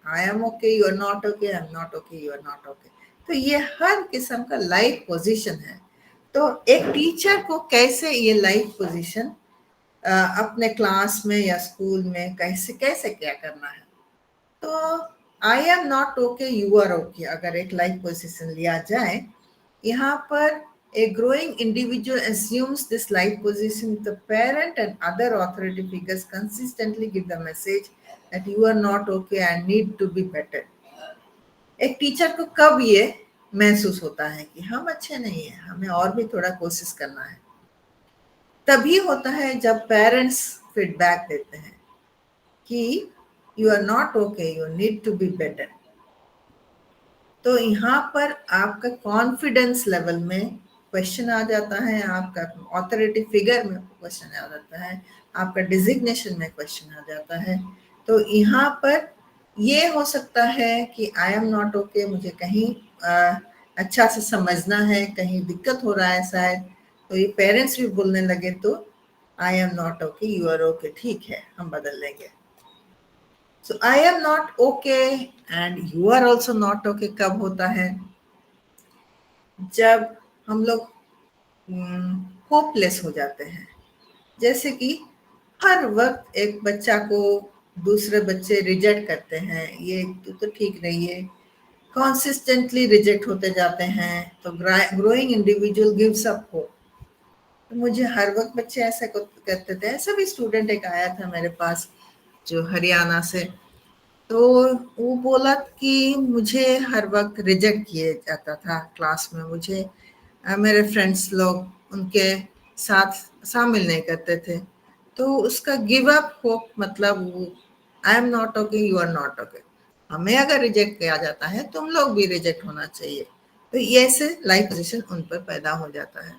I am okay, you are not okay, I am not okay, you are not okay. तो ये हर किस्म का लाइक पोजीशन है। तो एक टीचर को कैसे ये लाइक पोजीशन अपने क्लास में या स्कूल में कैसे कैसे क्या करना है। तो I am not okay, you are okay अगर एक लाइक पोजीशन लिया जाए, यहाँ पर a growing individual assumes this like position. The parent and other authority figures consistently give the message that you are not okay and need to be better. एक teacher को कब ये महसूस होता है कि हम अच्छे नहीं हैं, हमें और भी थोड़ा कोशिश करना है? तभी होता है जब पेरेंट्स फीडबैक देते हैं कि you are not okay, you need to be better. तो यहाँ पर आपका कॉन्फिडेंस लेवल में क्वेश्चन आ जाता है, आपका ऑथोरिटी फिगर में क्वेश्चन आ जाता है, आपका डिजिग्नेशन में क्वेश्चन आ जाता है। तो यहाँ पर ये हो सकता है कि आई एम नॉट ओके, मुझे कहीं अच्छा से समझना है, कहीं दिक्कत हो रहा है शायद, तो ये पेरेंट्स भी बोलने लगे तो I am not okay, you are okay, ठीक है, हम बदल लेंगे। So I am not okay and you are also not okay कब होता है? जब हम लोग होपलेस हो जाते हैं। जैसे कि हर वक्त एक बच्चा को दूसरे बच्चे रिजेक्ट करते हैं, ये तो ठीक नहीं है, कॉन्सिस्टेंटली रिजेक्ट होते जाते हैं। तो growing individual gives up hope. तो मुझे हर वक्त बच्चे ऐसा कहते थे। ऐसा भी स्टूडेंट एक आया था मेरे पास जो हरियाणा से, तो वो बोला कि मुझे हर वक्त रिजेक्ट किया जाता था क्लास में, मुझे मेरे फ्रेंड्स लोग उनके साथ शामिल नहीं करते थे। तो उसका गिव अप होप मतलब वो I am not okay, you are not okay, हमें अगर रिजेक्ट किया जाता है तुम लोग भी रिजेक्ट होना चाहिए। तो ये ऐसे लाइफ पोजीशन उन पर पैदा हो जाता है।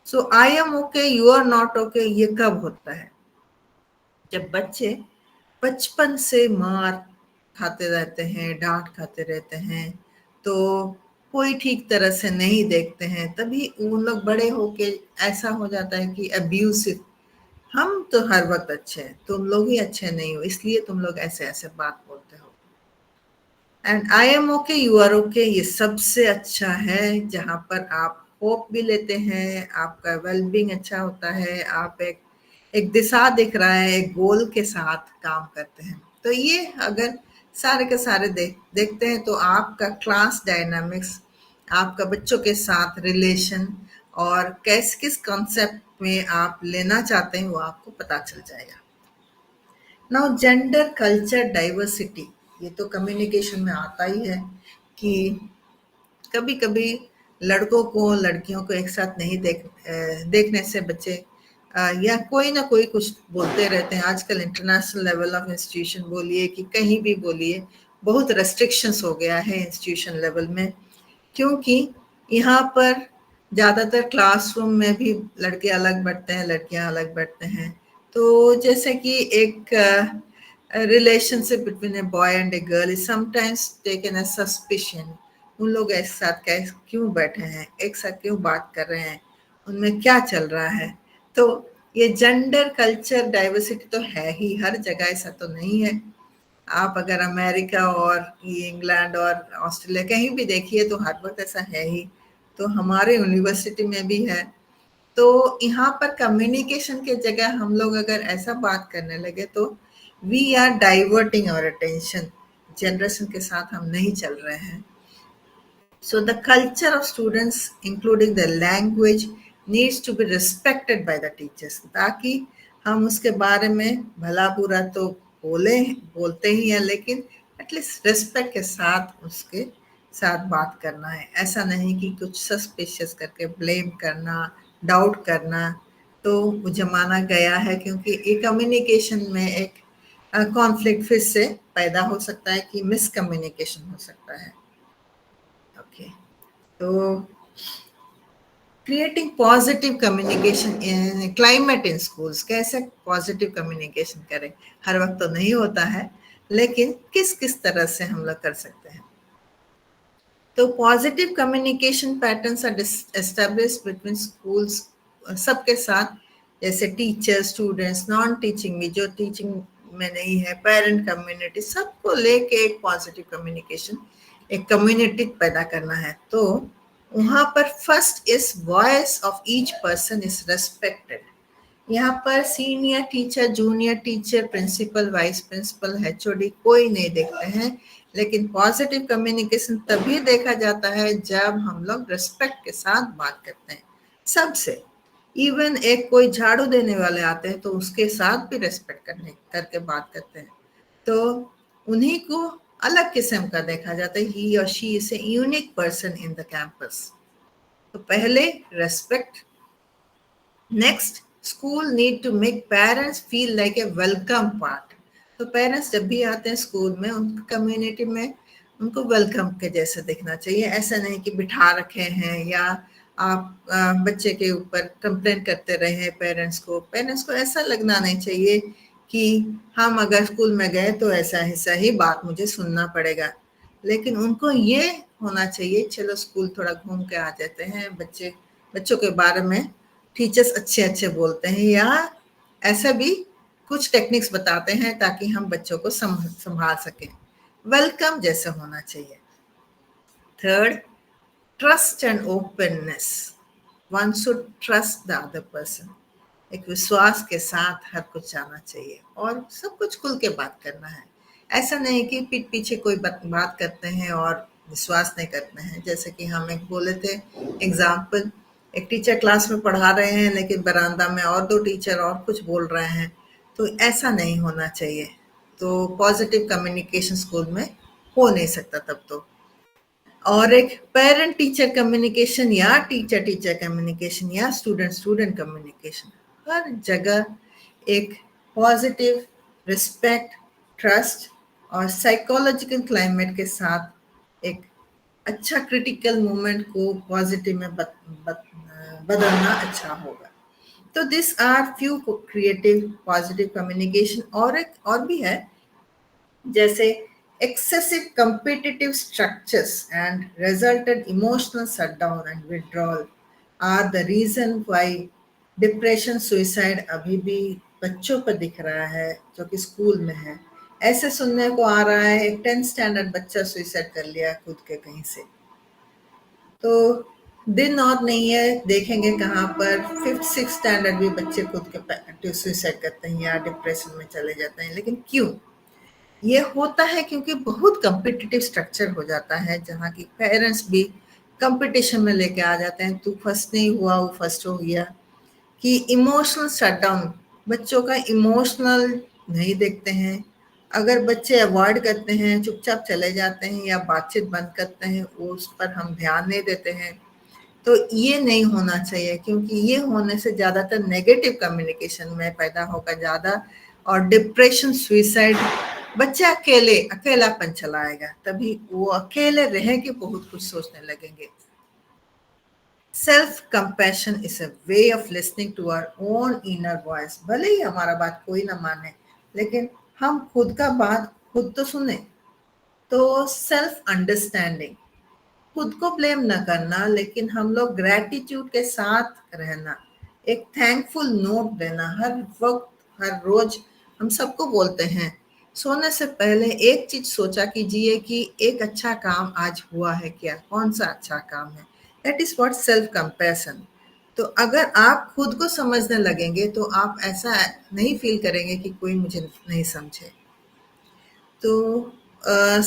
So I am okay, you are not okay ये कब होता है? जब बच्चे बचपन से मार खाते रहते हैं, डांट खाते रहते हैं, तो कोई ठीक तरह से नहीं देखते हैं, तभी उन लोग बड़े होके ऐसा हो जाता है कि अब्यूसिव, हम तो हर वक्त अच्छे हैं, तुम लोग ही अच्छे नहीं हो, इसलिए तुम लोग ऐसे ऐसे बात बोलते हो। And I am okay, you are okay ये सबसे अच्छा है, जहाँ पर आप होप भी लेते हैं, आपका वेलबींग अच्छा होता है, आप एक दिशा दिख रहा है, एक गोल के साथ काम करते हैं। तो ये अगर सारे के सारे देखते हैं तो आपका क्लास डायनामिक्स, आपका बच्चों के साथ रिलेशन और किस कॉन्सेप्ट में आप लेना चाहते हैं वो आपको पता चल जाएगा। नाउ जेंडर कल्चर डाइवर्सिटी, ये तो कम्युनिकेशन में आता ही है कि कभी कभी लड़कों को लड़कियों को एक साथ नहीं देखने से बच्चे या कोई ना कोई कुछ बोलते रहते हैं। आजकल इंटरनेशनल लेवल ऑफ इंस्टीट्यूशन बोलिए कि कहीं भी बोलिए, बहुत रेस्ट्रिक्शंस हो गया है इंस्टीट्यूशन लेवल में, क्योंकि यहाँ पर ज़्यादातर क्लासरूम में भी लड़के अलग बैठते हैं, लड़कियाँ अलग बैठते हैं। तो जैसे कि एक relationship between a boy and a girl is sometimes taken as suspicion. उन लोग एक साथ क्यों बैठे हैं, एक साथ क्यों बात कर रहे हैं, उनमें क्या चल रहा है? तो ये जेंडर कल्चर डाइवर्सिटी तो है ही हर जगह, ऐसा तो नहीं है। आप अगर अमेरिका और इंग्लैंड और ऑस्ट्रेलिया कहीं भी देखिए तो हर वक्त ऐसा है ही। तो हमारे यूनिवर्सिटी में भी है। तो यहाँ पर कम्युनिकेशन के जगह हम लोग अगर ऐसा बात करने लगे तो we are diverting our attention, generation के साथ हम नहीं चल रहे हैं। So the culture of students, including the language, needs to be respected by the teachers, ताकि हम उसके बारे में भला बुरा तो बोलते ही हैं, लेकिन एटलीस्ट रिस्पेक्ट के साथ उसके साथ बात करना है। ऐसा नहीं कि कुछ सस्पिशियस करके ब्लेम करना, डाउट करना, तो जमाना गया है, क्योंकि ये कम्युनिकेशन में एक कॉन्फ्लिक्ट फिर से पैदा हो सकता है कि मिसकम्युनिकेशन हो सकता है। ओके, तो creating positive communication climate in schools, कैसे पॉजिटिव कम्युनिकेशन करें? हर वक्त तो नहीं होता है, लेकिन किस किस तरह से हम लोग कर सकते हैं? तो positive communication patterns are established between schools, सबके साथ, जैसे टीचर, स्टूडेंट्स, नॉन टीचिंग में, जो टीचिंग में नहीं है, पेरेंट कम्युनिटी, सबको लेके एक पॉजिटिव कम्युनिकेशन, एक कम्युनिटी पैदा करना है। तो वहाँ पर first is voice of each person is respected. यहाँ पर senior teacher, junior teacher, principal, vice principal, HOD कोई नहीं देखते हैं, लेकिन पॉजिटिव कम्युनिकेशन तभी देखा जाता है जब हम लोग रिस्पेक्ट के साथ बात करते हैं सबसे। इवन एक कोई झाड़ू देने वाले आते हैं तो उसके साथ भी रेस्पेक्ट करके बात करते हैं, तो उन्हीं को अलग किस्म का देखा जाता है। He or she is a unique person in the campus. तो पहले respect. Next, school need to make parents feel like a welcome part. तो पेरेंट्स जब भी आते हैं स्कूल में, उनकी कम्युनिटी में, उनको वेलकम के जैसे दिखना चाहिए। ऐसा नहीं कि बिठा रखे हैं या आप बच्चे के ऊपर कंप्लेंट करते रहे पेरेंट्स को ऐसा लगना नहीं चाहिए कि हम अगर स्कूल में गए तो ऐसा ही बात मुझे सुनना पड़ेगा। लेकिन उनको ये होना चाहिए, चलो स्कूल थोड़ा घूम के आ जाते हैं, बच्चों के बारे में टीचर्स अच्छे बोलते हैं, या ऐसा भी कुछ टेक्निक्स बताते हैं ताकि हम बच्चों को संभाल सकें। वेलकम जैसे होना चाहिए। Third, trust and openness. One should trust the other person. एक विश्वास के साथ हर कुछ जाना चाहिए और सब कुछ खुल के बात करना है। ऐसा नहीं कि पीठ पीछे कोई बात करते हैं और विश्वास नहीं करते हैं। जैसे कि हम एक बोले थे एग्जाम्पल, एक टीचर क्लास में पढ़ा रहे हैं लेकिन बरामदा में और दो टीचर और कुछ बोल रहे हैं, तो ऐसा नहीं होना चाहिए। तो पॉजिटिव कम्युनिकेशन स्कूल में हो नहीं सकता तब तो। और एक पेरेंट टीचर कम्युनिकेशन या टीचर टीचर कम्युनिकेशन या स्टूडेंट स्टूडेंट कम्युनिकेशन, हर जगह एक पॉजिटिव, रिस्पेक्ट, ट्रस्ट और साइकोलॉजिकल क्लाइमेट के साथ एक अच्छा क्रिटिकल मोमेंट को पॉजिटिव में बदलना अच्छा होगा। तो this are few creative positive communication. और भी है, जैसे excessive competitive structures and resulted emotional shutdown and withdrawal are the reason why depression, suicide अभी भी बच्चों पर दिख रहा है जो कि स्कूल में है। ऐसे सुनने को आ रहा है, एक 10th स्टैंडर्ड बच्चा सुइसाइड कर लिया खुद के कहीं से। तो दिन और नहीं है, देखेंगे कहाँ पर 5th-6th स्टैंडर्ड भी बच्चे खुद के सुइसाइड करते हैं या डिप्रेशन में चले जाते हैं। लेकिन क्यों ये होता है? क्योंकि बहुत कम्पिटिटिव स्ट्रक्चर हो जाता है जहाँ की पेरेंट्स भी कंपटीशन में लेके आ जाते हैं, तू फर्स्ट नहीं हुआ वो फर्स्ट हो गया। कि इमोशनल शटडाउन, बच्चों का इमोशनल नहीं देखते हैं। अगर बच्चे अवॉइड करते हैं, चुपचाप चले जाते हैं या बातचीत बंद करते हैं, उस पर हम ध्यान नहीं देते हैं। तो ये नहीं होना चाहिए, क्योंकि ये होने से ज़्यादातर नेगेटिव कम्युनिकेशन में पैदा होगा ज़्यादा, और डिप्रेशन, सुइसाइड, बच्चे अकेलापन चलाएगा, तभी वो अकेले रह के बहुत कुछ सोचने लगेंगे। Self compassion is a way of listening to our own inner voice. भले ही हमारा बात कोई ना माने, लेकिन हम खुद का बात खुद तो सुने। तो सेल्फ अंडरस्टैंडिंग, खुद को ब्लेम ना करना, लेकिन हम लोग ग्रैटिट्यूड के साथ रहना, एक थैंकफुल नोट देना हर वक्त, हर रोज। हम सबको बोलते हैं सोने से पहले एक चीज सोचा कीजिए कि एक अच्छा काम आज हुआ है क्या, कौन सा अच्छा काम है। That is what self compassion. तो अगर आप खुद को समझने लगेंगे तो आप ऐसा नहीं फील करेंगे कि कोई मुझे नहीं समझे। तो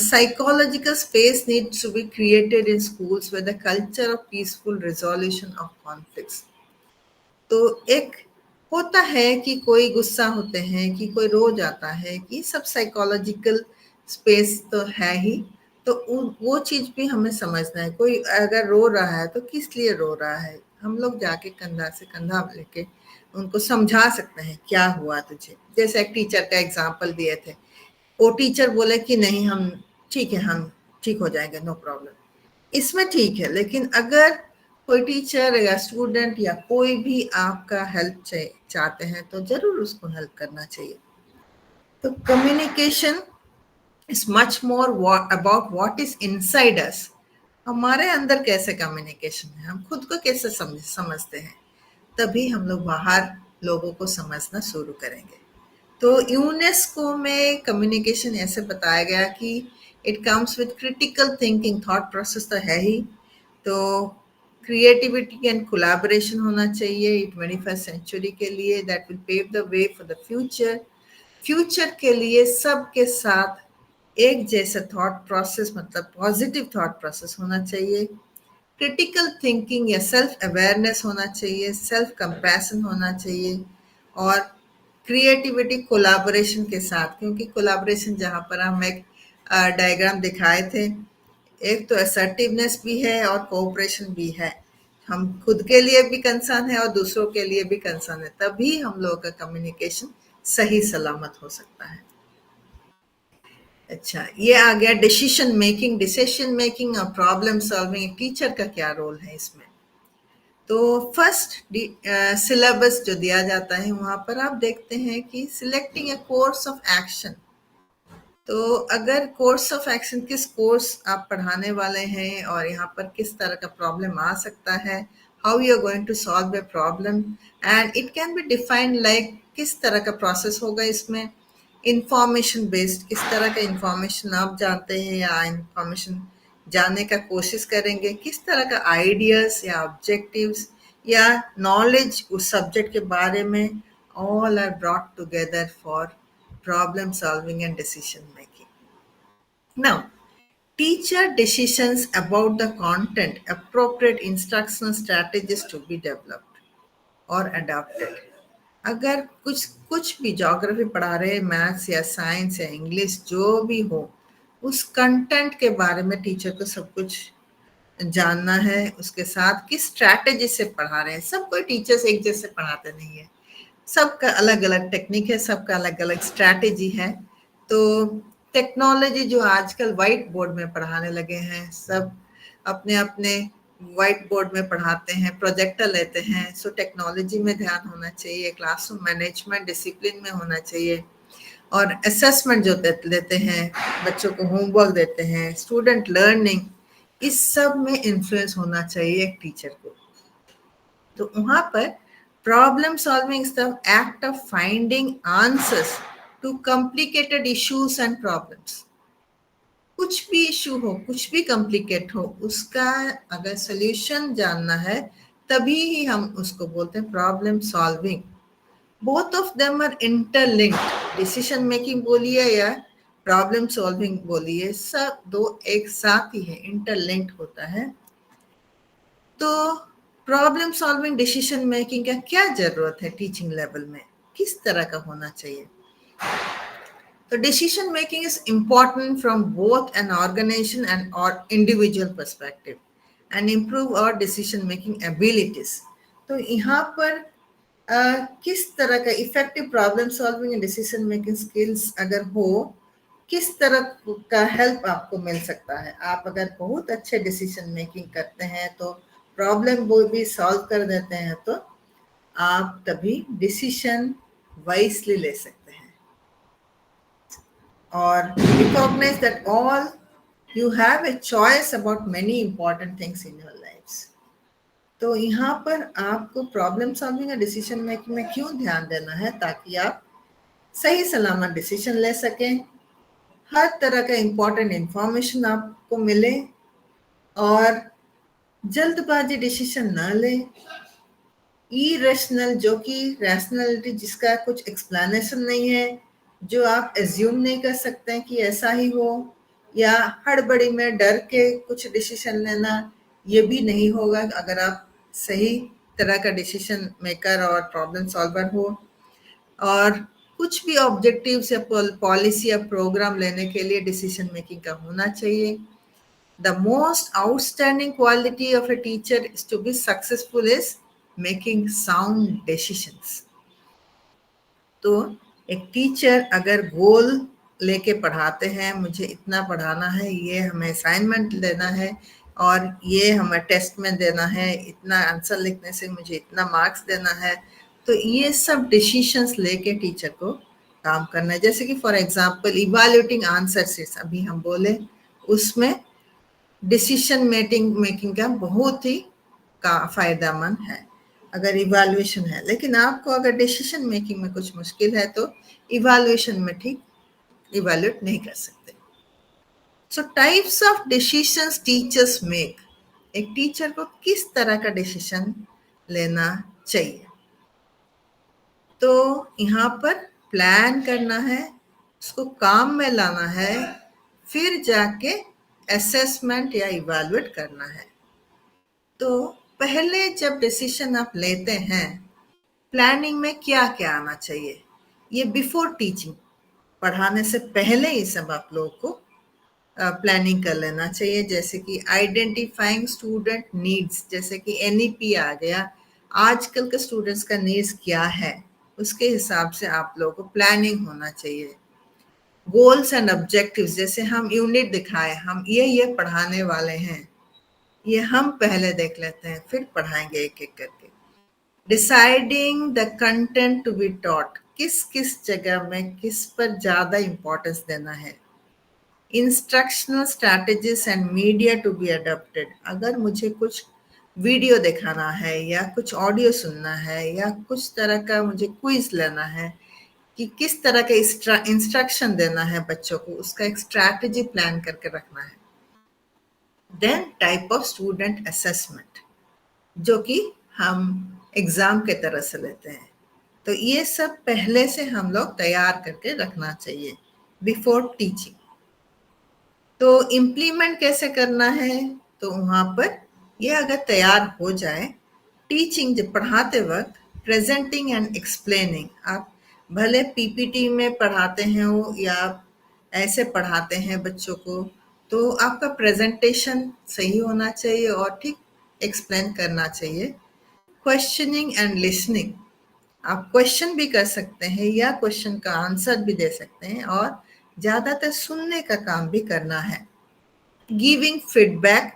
psychological space needs to be created in schools with a culture of peaceful resolution of conflicts. तो एक होता है कि कोई गुस्सा होते हैं, कि कोई रो जाता है, कि सब साइकोलॉजिकल स्पेस तो है ही। तो वो चीज भी हमें समझना है। कोई अगर रो रहा है तो किस लिए रो रहा है, हम लोग जाके कंधा से कंधा लेके उनको समझा सकते हैं क्या हुआ तुझे। जैसे एक टीचर का एग्जाम्पल दिए थे, वो टीचर बोले कि नहीं हम ठीक है, हम ठीक हो जाएंगे, नो प्रॉब्लम, इसमें ठीक है। लेकिन अगर कोई टीचर या स्टूडेंट या कोई भी आपका हेल्प चाहते हैं तो जरूर उसको हेल्प करना चाहिए। तो communication is much more about what is inside us हमारे अंदर कैसे कम्युनिकेशन है, हम खुद को कैसे समझते हैं, तभी हम लोग बाहर लोगों को समझना शुरू करेंगे। तो यूनेस्को में कम्युनिकेशन ऐसे बताया गया कि it comes with critical thinking, thought process तो है ही, तो क्रिएटिविटी एंड कोलैबोरेशन होना चाहिए 21st सेंचुरी के लिए, that will pave the way for the future. Future के लिए सबके साथ एक जैसा थॉट प्रोसेस, मतलब पॉजिटिव थॉट प्रोसेस होना चाहिए। क्रिटिकल थिंकिंग या सेल्फ अवेयरनेस होना चाहिए, सेल्फ कंपैशन होना चाहिए, और क्रिएटिविटी कोलैबोरेशन के साथ, क्योंकि कोलैबोरेशन जहाँ पर हम एक डायग्राम दिखाए थे, एक तो असर्टिवनेस भी है और कोऑपरेशन भी है। हम खुद के लिए भी कंसर्न है और दूसरों के लिए भी कंसर्न है, तभी हम लोगों का कम्युनिकेशन सही सलामत हो सकता है। अच्छा, ये आ गया डिसीजन मेकिंग और प्रॉब्लम सॉल्विंग। टीचर का क्या रोल है इसमें? तो फर्स्ट सिलेबस जो दिया जाता है, वहां पर आप देखते हैं कि selecting A course of action. तो अगर कोर्स ऑफ एक्शन, किस कोर्स आप पढ़ाने वाले हैं और यहाँ पर किस तरह का प्रॉब्लम आ सकता है, how you are going to solve a problem, and it can be defined like किस तरह का प्रोसेस होगा इसमें। इंफॉर्मेशन बेस्ड, किस तरह का इंफॉर्मेशन आप जानते हैं या इंफॉर्मेशन जानने का कोशिश करेंगे, किस तरह का आइडियाज या ऑब्जेक्टिव्स या नॉलेज उस सब्जेक्ट के बारे में, all are brought together for problem solving and decision making. Now, teacher decisions about the content, appropriate instructional strategies to be developed or adopted. अगर कुछ भी ज्योग्राफी पढ़ा रहे, मैथ्स या साइंस या इंग्लिश जो भी हो, उस कंटेंट के बारे में टीचर को सब कुछ जानना है। उसके साथ किस स्ट्रैटेजी से पढ़ा रहे हैं, सब कोई टीचर्स एक जैसे पढ़ाते नहीं है, सबका अलग अलग टेक्निक है, सबका अलग अलग स्ट्रैटेजी है। तो टेक्नोलॉजी जो आजकल व्हाइट बोर्ड में पढ़ाने लगे हैं, सब अपने अपने व्हाइट बोर्ड में पढ़ाते हैं, प्रोजेक्टर लेते हैं। सो टेक्नोलॉजी में ध्यान होना चाहिए, क्लासरूम मैनेजमेंट डिसिप्लिन में होना चाहिए, और असेसमेंट जो लेते हैं, बच्चों को होमवर्क देते हैं, स्टूडेंट लर्निंग, इस सब में इन्फ्लुएंस होना चाहिए एक टीचर को। तो वहां पर problem solving is the act of finding answers to complicated issues and problems. कुछ भी इशू हो, कुछ भी कॉम्प्लिकेट हो, उसका अगर सोल्यूशन जानना है, तभी ही हम उसको बोलते हैं problem solving. Both of them are interlinked. Decision making बोलिए या प्रॉब्लम सॉल्विंग बोलिए, सब दो एक साथ ही है, इंटरलिंक्ड होता है। तो प्रॉब्लम सॉल्विंग डिसीजन मेकिंग का क्या जरूरत है टीचिंग लेवल में, किस तरह का होना चाहिए? तो decision making is important from both an organisation and और individual perspective and improve our decision making abilities. तो यहाँ पर किस तरह का effective problem solving and decision making skills अगर हो, किस तरह का हेल्प आपको मिल सकता है? आप अगर बहुत अच्छे डिसीजन मेकिंग करते हैं, तो प्रॉब्लम वो भी सॉल्व कर देते हैं, तो आप तभी डिसीजन वाइजली ले सकते हैं। और recognise that all you have a choice about many important things in your lifes. तो यहाँ पर आपको प्रॉब्लम सॉल्विंग और डिसीजन मेकिंग में क्यों ध्यान देना है? ताकि आप सही सलामत डिसीजन ले सकें, हर तरह का इंपॉर्टेंट इंफॉर्मेशन आपको मिले, और जल्दबाजी डिसीजन ना ले। इरेशनल, जो कि रैशनैलिटी जिसका कुछ एक्सप्लेनेशन नहीं है, जो आप एज्यूम नहीं कर सकते हैं कि ऐसा ही हो, या हड़बड़ी में डर के कुछ डिसीजन लेना, ये भी नहीं होगा अगर आप सही तरह का डिसीजन मेकर और प्रॉब्लम सॉल्वर हो। और कुछ भी ऑब्जेक्टिव्स या पॉलिसी या प्रोग्राम लेने के लिए डिसीजन मेकिंग का होना चाहिए। The most outstanding quality of a teacher is to be successful is making sound decisions. तो एक टीचर अगर गोल लेके पढ़ाते हैं, मुझे इतना पढ़ाना है, ये हमें असाइनमेंट लेना है और ये हमें टेस्ट में देना है, इतना आंसर लिखने से मुझे इतना मार्क्स देना है, तो ये सब डिसीजंस लेके टीचर को काम करना है। जैसे कि for example evaluating answer sheets, अभी हम बोले, उसमें डिसीजन मेकिंग का बहुत ही फायदेमंद है अगर इवैल्यूएशन है। लेकिन आपको अगर डिसीजन मेकिंग में कुछ मुश्किल है तो इवैल्यूएशन में ठीक इवैल्यूएट नहीं कर सकते। सो types of decisions teachers make, एक टीचर को किस तरह का डिसीजन लेना चाहिए। तो यहाँ पर प्लान करना है, उसको काम में लाना है, फिर जाके असेसमेंट या इवैल्यूएट करना है। तो पहले जब डिसीजन आप लेते हैं, प्लानिंग में क्या क्या आना चाहिए, ये बिफोर टीचिंग, पढ़ाने से पहले ही सब आप लोगों को प्लानिंग कर लेना चाहिए। जैसे कि आइडेंटिफाइंग स्टूडेंट नीड्स, जैसे कि एनईपी आ गया, आजकल के स्टूडेंट्स का नीड्स क्या है, उसके हिसाब से आप लोगों को प्लानिंग होना चाहिए। गोल्स एंड ऑब्जेक्टिव्स, जैसे हम यूनिट दिखाए, हम ये पढ़ाने वाले हैं, ये हम पहले देख लेते हैं, फिर पढ़ाएंगे एक एक करके। Deciding the content to be taught, किस किस जगह में किस पर ज़्यादा इम्पोर्टेंस देना है। Instructional strategies and media to be adopted, अगर मुझे कुछ वीडियो दिखाना है या कुछ ऑडियो सुनना है या कुछ तरह का मुझे क्विज लेना है कि किस तरह के इंस्ट्रक्शन देना है बच्चों को, उसका एक स्ट्रैटेजी प्लान करके रखना है। Then type of student assessment, जो कि हम एग्जाम के तरह से लेते हैं। तो ये सब पहले से हम लोग तैयार करके रखना चाहिए बिफोर टीचिंग। तो इम्प्लीमेंट कैसे करना है, तो वहाँ पर ये अगर तैयार हो जाए, टीचिंग जब पढ़ाते वक्त प्रेजेंटिंग एंड एक्सप्लेनिंग, आप भले पीपीटी में पढ़ाते हैं हो या ऐसे पढ़ाते हैं बच्चों को, तो आपका प्रेजेंटेशन सही होना चाहिए और ठीक एक्सप्लेन करना चाहिए। क्वेश्चनिंग एंड लिसनिंग, आप क्वेश्चन भी कर सकते हैं या क्वेश्चन का आंसर भी दे सकते हैं, और ज़्यादातर सुनने का काम भी करना है। Giving feedback,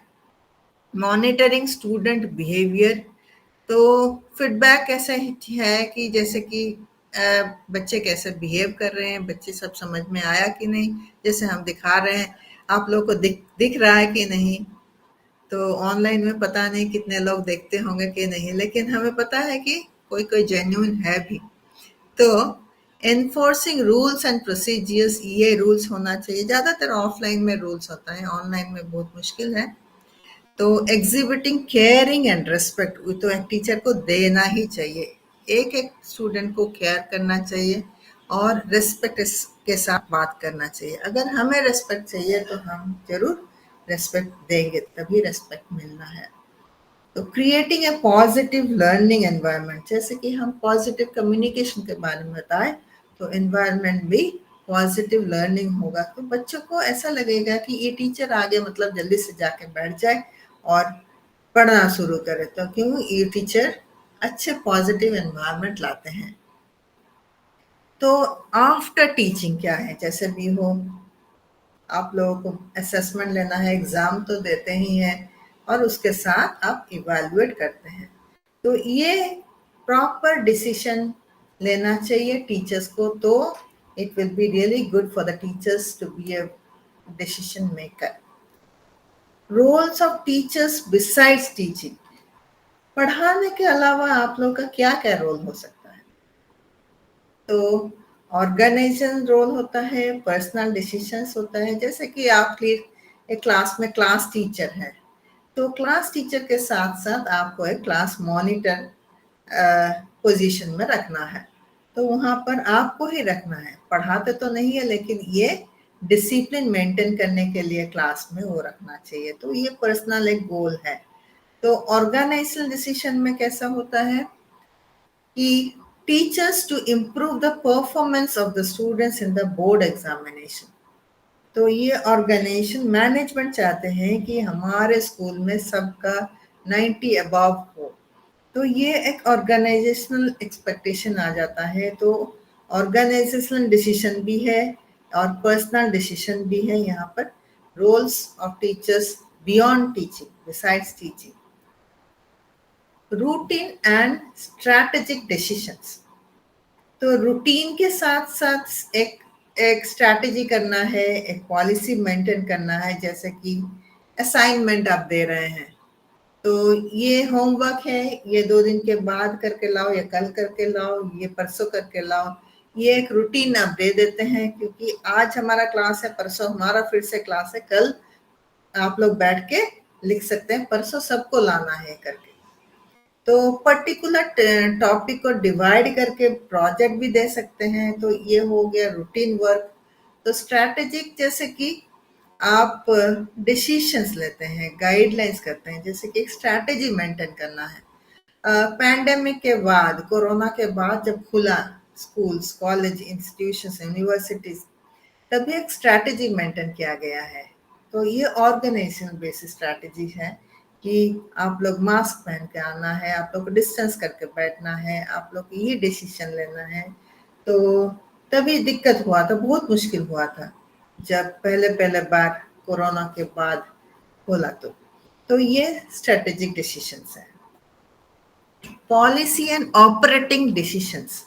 monitoring student behaviour, तो फीडबैक ऐसा है कि जैसे कि बच्चे कैसे बिहेव कर रहे हैं, बच्चे सब समझ में आया कि नहीं, जैसे हम दिखा रहे हैं आप लोग को दिख रहा है कि नहीं। तो ऑनलाइन में पता नहीं कितने लोग देखते होंगे कि नहीं, लेकिन हमें पता है कि कोई कोई जेन्युइन है भी। तो एनफोर्सिंग रूल्स एंड प्रोसीजियर्स, ये रूल्स होना चाहिए। ज़्यादातर ऑफलाइन में रूल्स होता है, ऑनलाइन में बहुत मुश्किल है। तो एग्जिबिटिंग केयरिंग एंड रिस्पेक्ट, तो एक टीचर को देना ही चाहिए, एक एक स्टूडेंट को केयर करना चाहिए और रिस्पेक्ट के साथ बात करना चाहिए। अगर हमें रिस्पेक्ट चाहिए तो हम जरूर रिस्पेक्ट देंगे, तभी रिस्पेक्ट मिलना है। तो creating a positive learning environment, जैसे कि हम पॉजिटिव कम्युनिकेशन के बारे में बताएं, तो एनवायरनमेंट भी पॉजिटिव लर्निंग होगा, तो बच्चों को ऐसा लगेगा कि ये टीचर आगे मतलब जल्दी से जाके बैठ जाए और पढ़ना शुरू करे। तो क्यों, ये टीचर अच्छे पॉजिटिव एनवायरनमेंट लाते हैं। तो आफ्टर टीचिंग क्या है, जैसे भी हो, आप लोगों को असेसमेंट लेना है, एग्जाम तो देते ही हैं, और उसके साथ आप इवैल्यूएट करते हैं। तो ये प्रॉपर डिसीजन लेना चाहिए टीचर्स को, तो it will be really good for the teachers to be a decision maker. Roles of teachers besides teaching, पढ़ाने के अलावा आप लोगों का क्या क्या रोल हो सकता है। तो ऑर्गेनाइजेशन रोल होता है, पर्सनल डिसीजंस होता है, जैसे कि आप एक क्लास में क्लास टीचर है, तो क्लास टीचर के साथ साथ आपको एक क्लास मॉनिटर पोजीशन में रखना है। तो वहाँ पर आपको ही रखना है, पढ़ाते तो नहीं है, लेकिन ये डिसिप्लिन मेंटेन करने के लिए क्लास में वो रखना चाहिए। तो ये पर्सनल एक गोल है। तो ऑर्गेनाइजेशनल डिसीजन में कैसा होता है कि teachers to improve the performance of the students in the board examination, तो ये ऑर्गेनाइजेशन मैनेजमेंट चाहते हैं कि हमारे स्कूल में सबका 90 अबव हो, तो ये एक ऑर्गेनाइजेशनल एक्सपेक्टेशन आ जाता है। तो ऑर्गेनाइजेशनल डिसीजन भी है और पर्सनल डिसीजन भी है यहाँ पर। Roles of teachers beyond teaching, besides teaching, routine and strategic decisions, तो रूटीन के साथ साथ एक स्ट्रैटेजी करना है, एक पॉलिसी मेंटेन करना है, जैसे कि असाइनमेंट आप दे रहे हैं, तो ये होमवर्क है, ये 2 दिन के बाद करके लाओ, या कल करके लाओ, ये परसों करके लाओ। ये एक रूटीन आप दे देते हैं, क्योंकि आज हमारा क्लास है, परसों हमारा फिर से क्लास है, कल आप लोग बैठ के लिख सकते हैं, परसों सबको लाना है करके। तो पर्टिकुलर टॉपिक को डिवाइड करके प्रोजेक्ट भी दे सकते हैं, तो ये हो गया रूटीन वर्क। तो स्ट्रैटेजिक जैसे कि आप डिसीशंस लेते हैं, गाइडलाइंस करते हैं, जैसे कि एक स्ट्रैटेजी मेंटेन करना है। पैंडेमिक के बाद, कोरोना के बाद जब खुला स्कूल्स, कॉलेज, इंस्टीट्यूशंस, यूनिवर्सिटीज, तभी एक स्ट्रैटेजी मेंटेन किया गया है। तो ये ऑर्गेनाइजेशन बेसिस स्ट्रैटेजी है कि आप लोग मास्क पहन के आना है, आप लोग को डिस्टेंस करके बैठना है, आप लोग को ये डिसीजन लेना है। तो तभी दिक्कत हुआ था, बहुत मुश्किल हुआ था जब पहले बार कोरोना के बाद खोला। तो ये स्ट्रेटेजिक डिसीजंस है। Policy and operating decisions.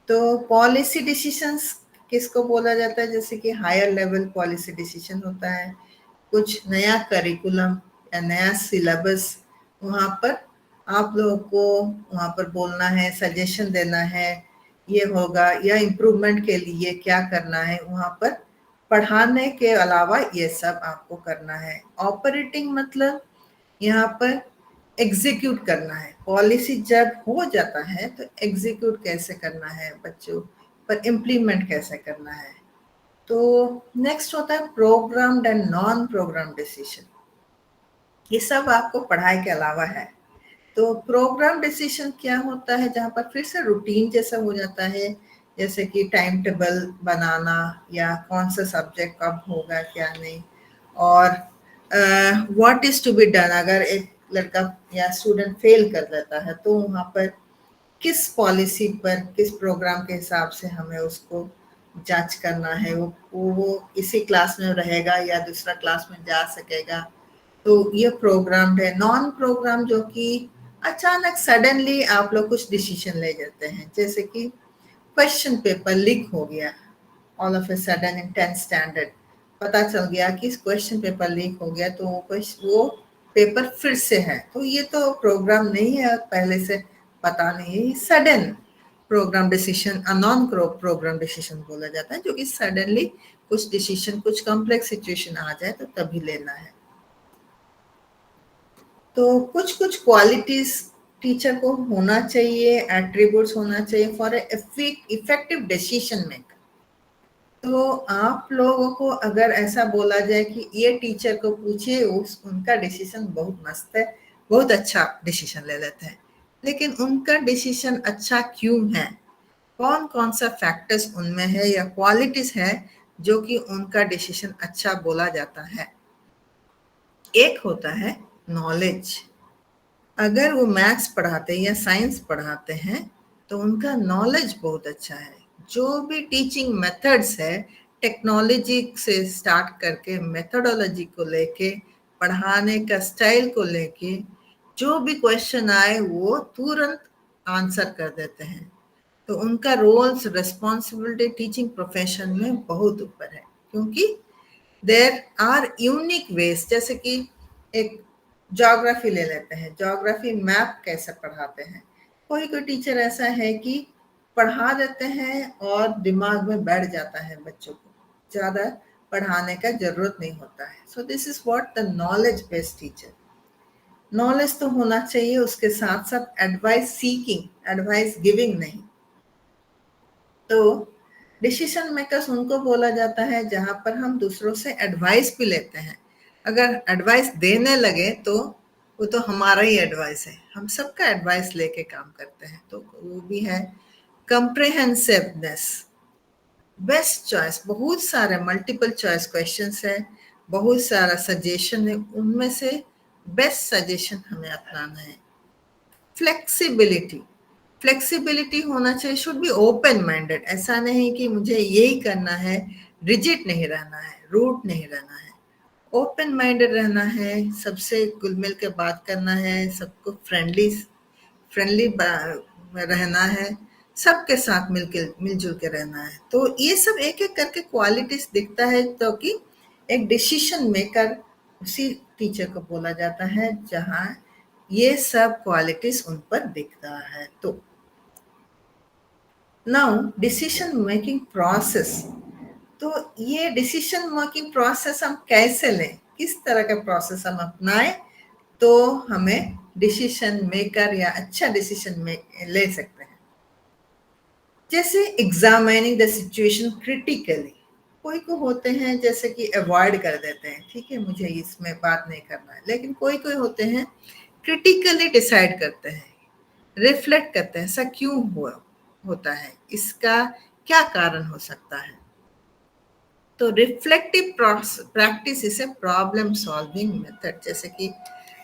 तो पॉलिसी डिसीजंस किसको बोला जाता है? जैसे कि हायर लेवल पॉलिसी डिसीजन होता है, कुछ नया करिकुलम या नया सिलेबस, वहाँ पर आप लोगों को वहाँ पर बोलना है, सजेशन देना है, ये होगा, या इम्प्रूवमेंट के लिए क्या करना है, वहाँ पर पढ़ाने के अलावा ये सब आपको करना है। ऑपरेटिंग मतलब यहाँ पर एग्जीक्यूट करना है। पॉलिसी जब हो जाता है तो एग्जीक्यूट कैसे करना है, बच्चों पर इम्प्लीमेंट कैसे करना है। तो नेक्स्ट होता है programmed and non program decision. ये सब आपको पढ़ाई के अलावा है। तो प्रोग्राम डिसीजन क्या होता है? जहाँ पर फिर से रूटीन जैसा हो जाता है, जैसे कि टाइम टेबल बनाना, या कौन सा सब्जेक्ट कब होगा क्या नहीं, और what is to be done. अगर एक लड़का या स्टूडेंट फेल कर देता है, तो वहाँ पर किस पॉलिसी पर, किस प्रोग्राम के हिसाब से हमें उसको जांच करना है, वो इसी क्लास में रहेगा या दूसरा क्लास में जा सकेगा। तो ये प्रोग्राम है। नॉन प्रोग्राम जो कि अचानक सडनली आप लोग कुछ डिसीजन ले जाते हैं, जैसे कि क्वेश्चन पेपर लीक हो गया all of a sudden in 10th standard, पता चल गया कि क्वेश्चन पेपर लीक हो गया, तो वो पेपर फिर से है। तो ये तो प्रोग्राम नहीं है, पहले से पता नहीं है, sudden program decision, non program decision बोला जाता है, जो कि सडनली कुछ डिसीजन, कुछ कॉम्प्लेक्स सिचुएशन आ जाए तो तभी लेना है। तो कुछ क्वालिटीज टीचर को होना चाहिए, एट्रीब्यूट्स होना चाहिए फॉर इफेक्टिव डिसीजन मेकर। तो आप लोगों को अगर ऐसा बोला जाए कि ये टीचर को पूछिए, उनका डिसीजन बहुत मस्त है, बहुत अच्छा डिसीजन ले लेते हैं, लेकिन उनका डिसीजन अच्छा क्यों है, कौन कौन सा फैक्टर्स उनमें है या क्वालिटीज है जो कि उनका डिसीजन अच्छा बोला जाता है। एक होता है नॉलेज। अगर वो मैथ्स पढ़ाते हैं या साइंस पढ़ाते हैं तो उनका नॉलेज बहुत अच्छा है। जो भी टीचिंग मेथड्स है, टेक्नोलॉजी से स्टार्ट करके मेथोडोलॉजी को लेके, पढ़ाने का स्टाइल को लेके, जो भी क्वेश्चन आए वो तुरंत आंसर कर देते हैं। तो उनका रोल्स, रिस्पॉन्सिबिलिटी टीचिंग प्रोफेशन में बहुत ऊपर है, क्योंकि देर आर यूनिक वेज। जैसे कि एक ज्योग्राफी ले लेते हैं, ज्योग्राफी मैप कैसे पढ़ाते हैं। कोई टीचर ऐसा है कि पढ़ा देते हैं और दिमाग में बैठ जाता है, बच्चों को ज़्यादा पढ़ाने का जरूरत नहीं होता है। सो this is what the knowledge based teacher. Knowledge तो होना चाहिए, उसके साथ साथ एडवाइस सीकिंग, एडवाइस गिविंग नहीं। तो डिसीजन मेकर्स उनको बोला जाता है जहां पर हम दूसरों से एडवाइस भी लेते हैं। अगर एडवाइस देने लगे तो वो तो हमारा ही एडवाइस है, हम सबका एडवाइस लेके काम करते हैं। तो वो भी है कंप्रिहेंसिवनेस, बेस्ट चॉइस। बहुत सारे मल्टीपल चॉइस क्वेश्चंस है, बहुत सारा सजेशन है, उनमें से बेस्ट सजेशन हमें अपनाना है। फ्लेक्सिबिलिटी, फ्लेक्सिबिलिटी होना चाहिए, शुड बी ओपन माइंडेड। ऐसा नहीं कि मुझे यही करना है, रिजिड नहीं रहना है, रूट नहीं रहना है, ओपन माइंडेड रहना है, सबसे घुल मिल के बात करना है, सबको फ्रेंडली फ्रेंडली रहना है, सबके साथ मिलजुल के रहना है। तो ये सब एक एक करके क्वालिटीज दिखता है, तो कि एक डिसीजन मेकर उसी टीचर को बोला जाता है जहां ये सब क्वालिटीज उन पर दिखता है। तो नाउ डिसीजन मेकिंग प्रोसेस, तो ये डिसीजन मेकिंग प्रोसेस हम कैसे लें, किस तरह का प्रोसेस हम अपनाएं तो हमें डिसीजन मेकर या अच्छा डिसीजन ले सकते हैं। जैसे एग्जामिनिंग द सिचुएशन क्रिटिकली, कोई को होते हैं जैसे कि अवॉइड कर देते हैं, ठीक है मुझे इसमें बात नहीं करना है, लेकिन कोई कोई होते हैं क्रिटिकली डिसाइड करते हैं, रिफ्लेक्ट करते हैं ऐसा क्यों हुआ होता है, इसका क्या कारण हो सकता है। तो reflective practice is a problem solving method, जैसे कि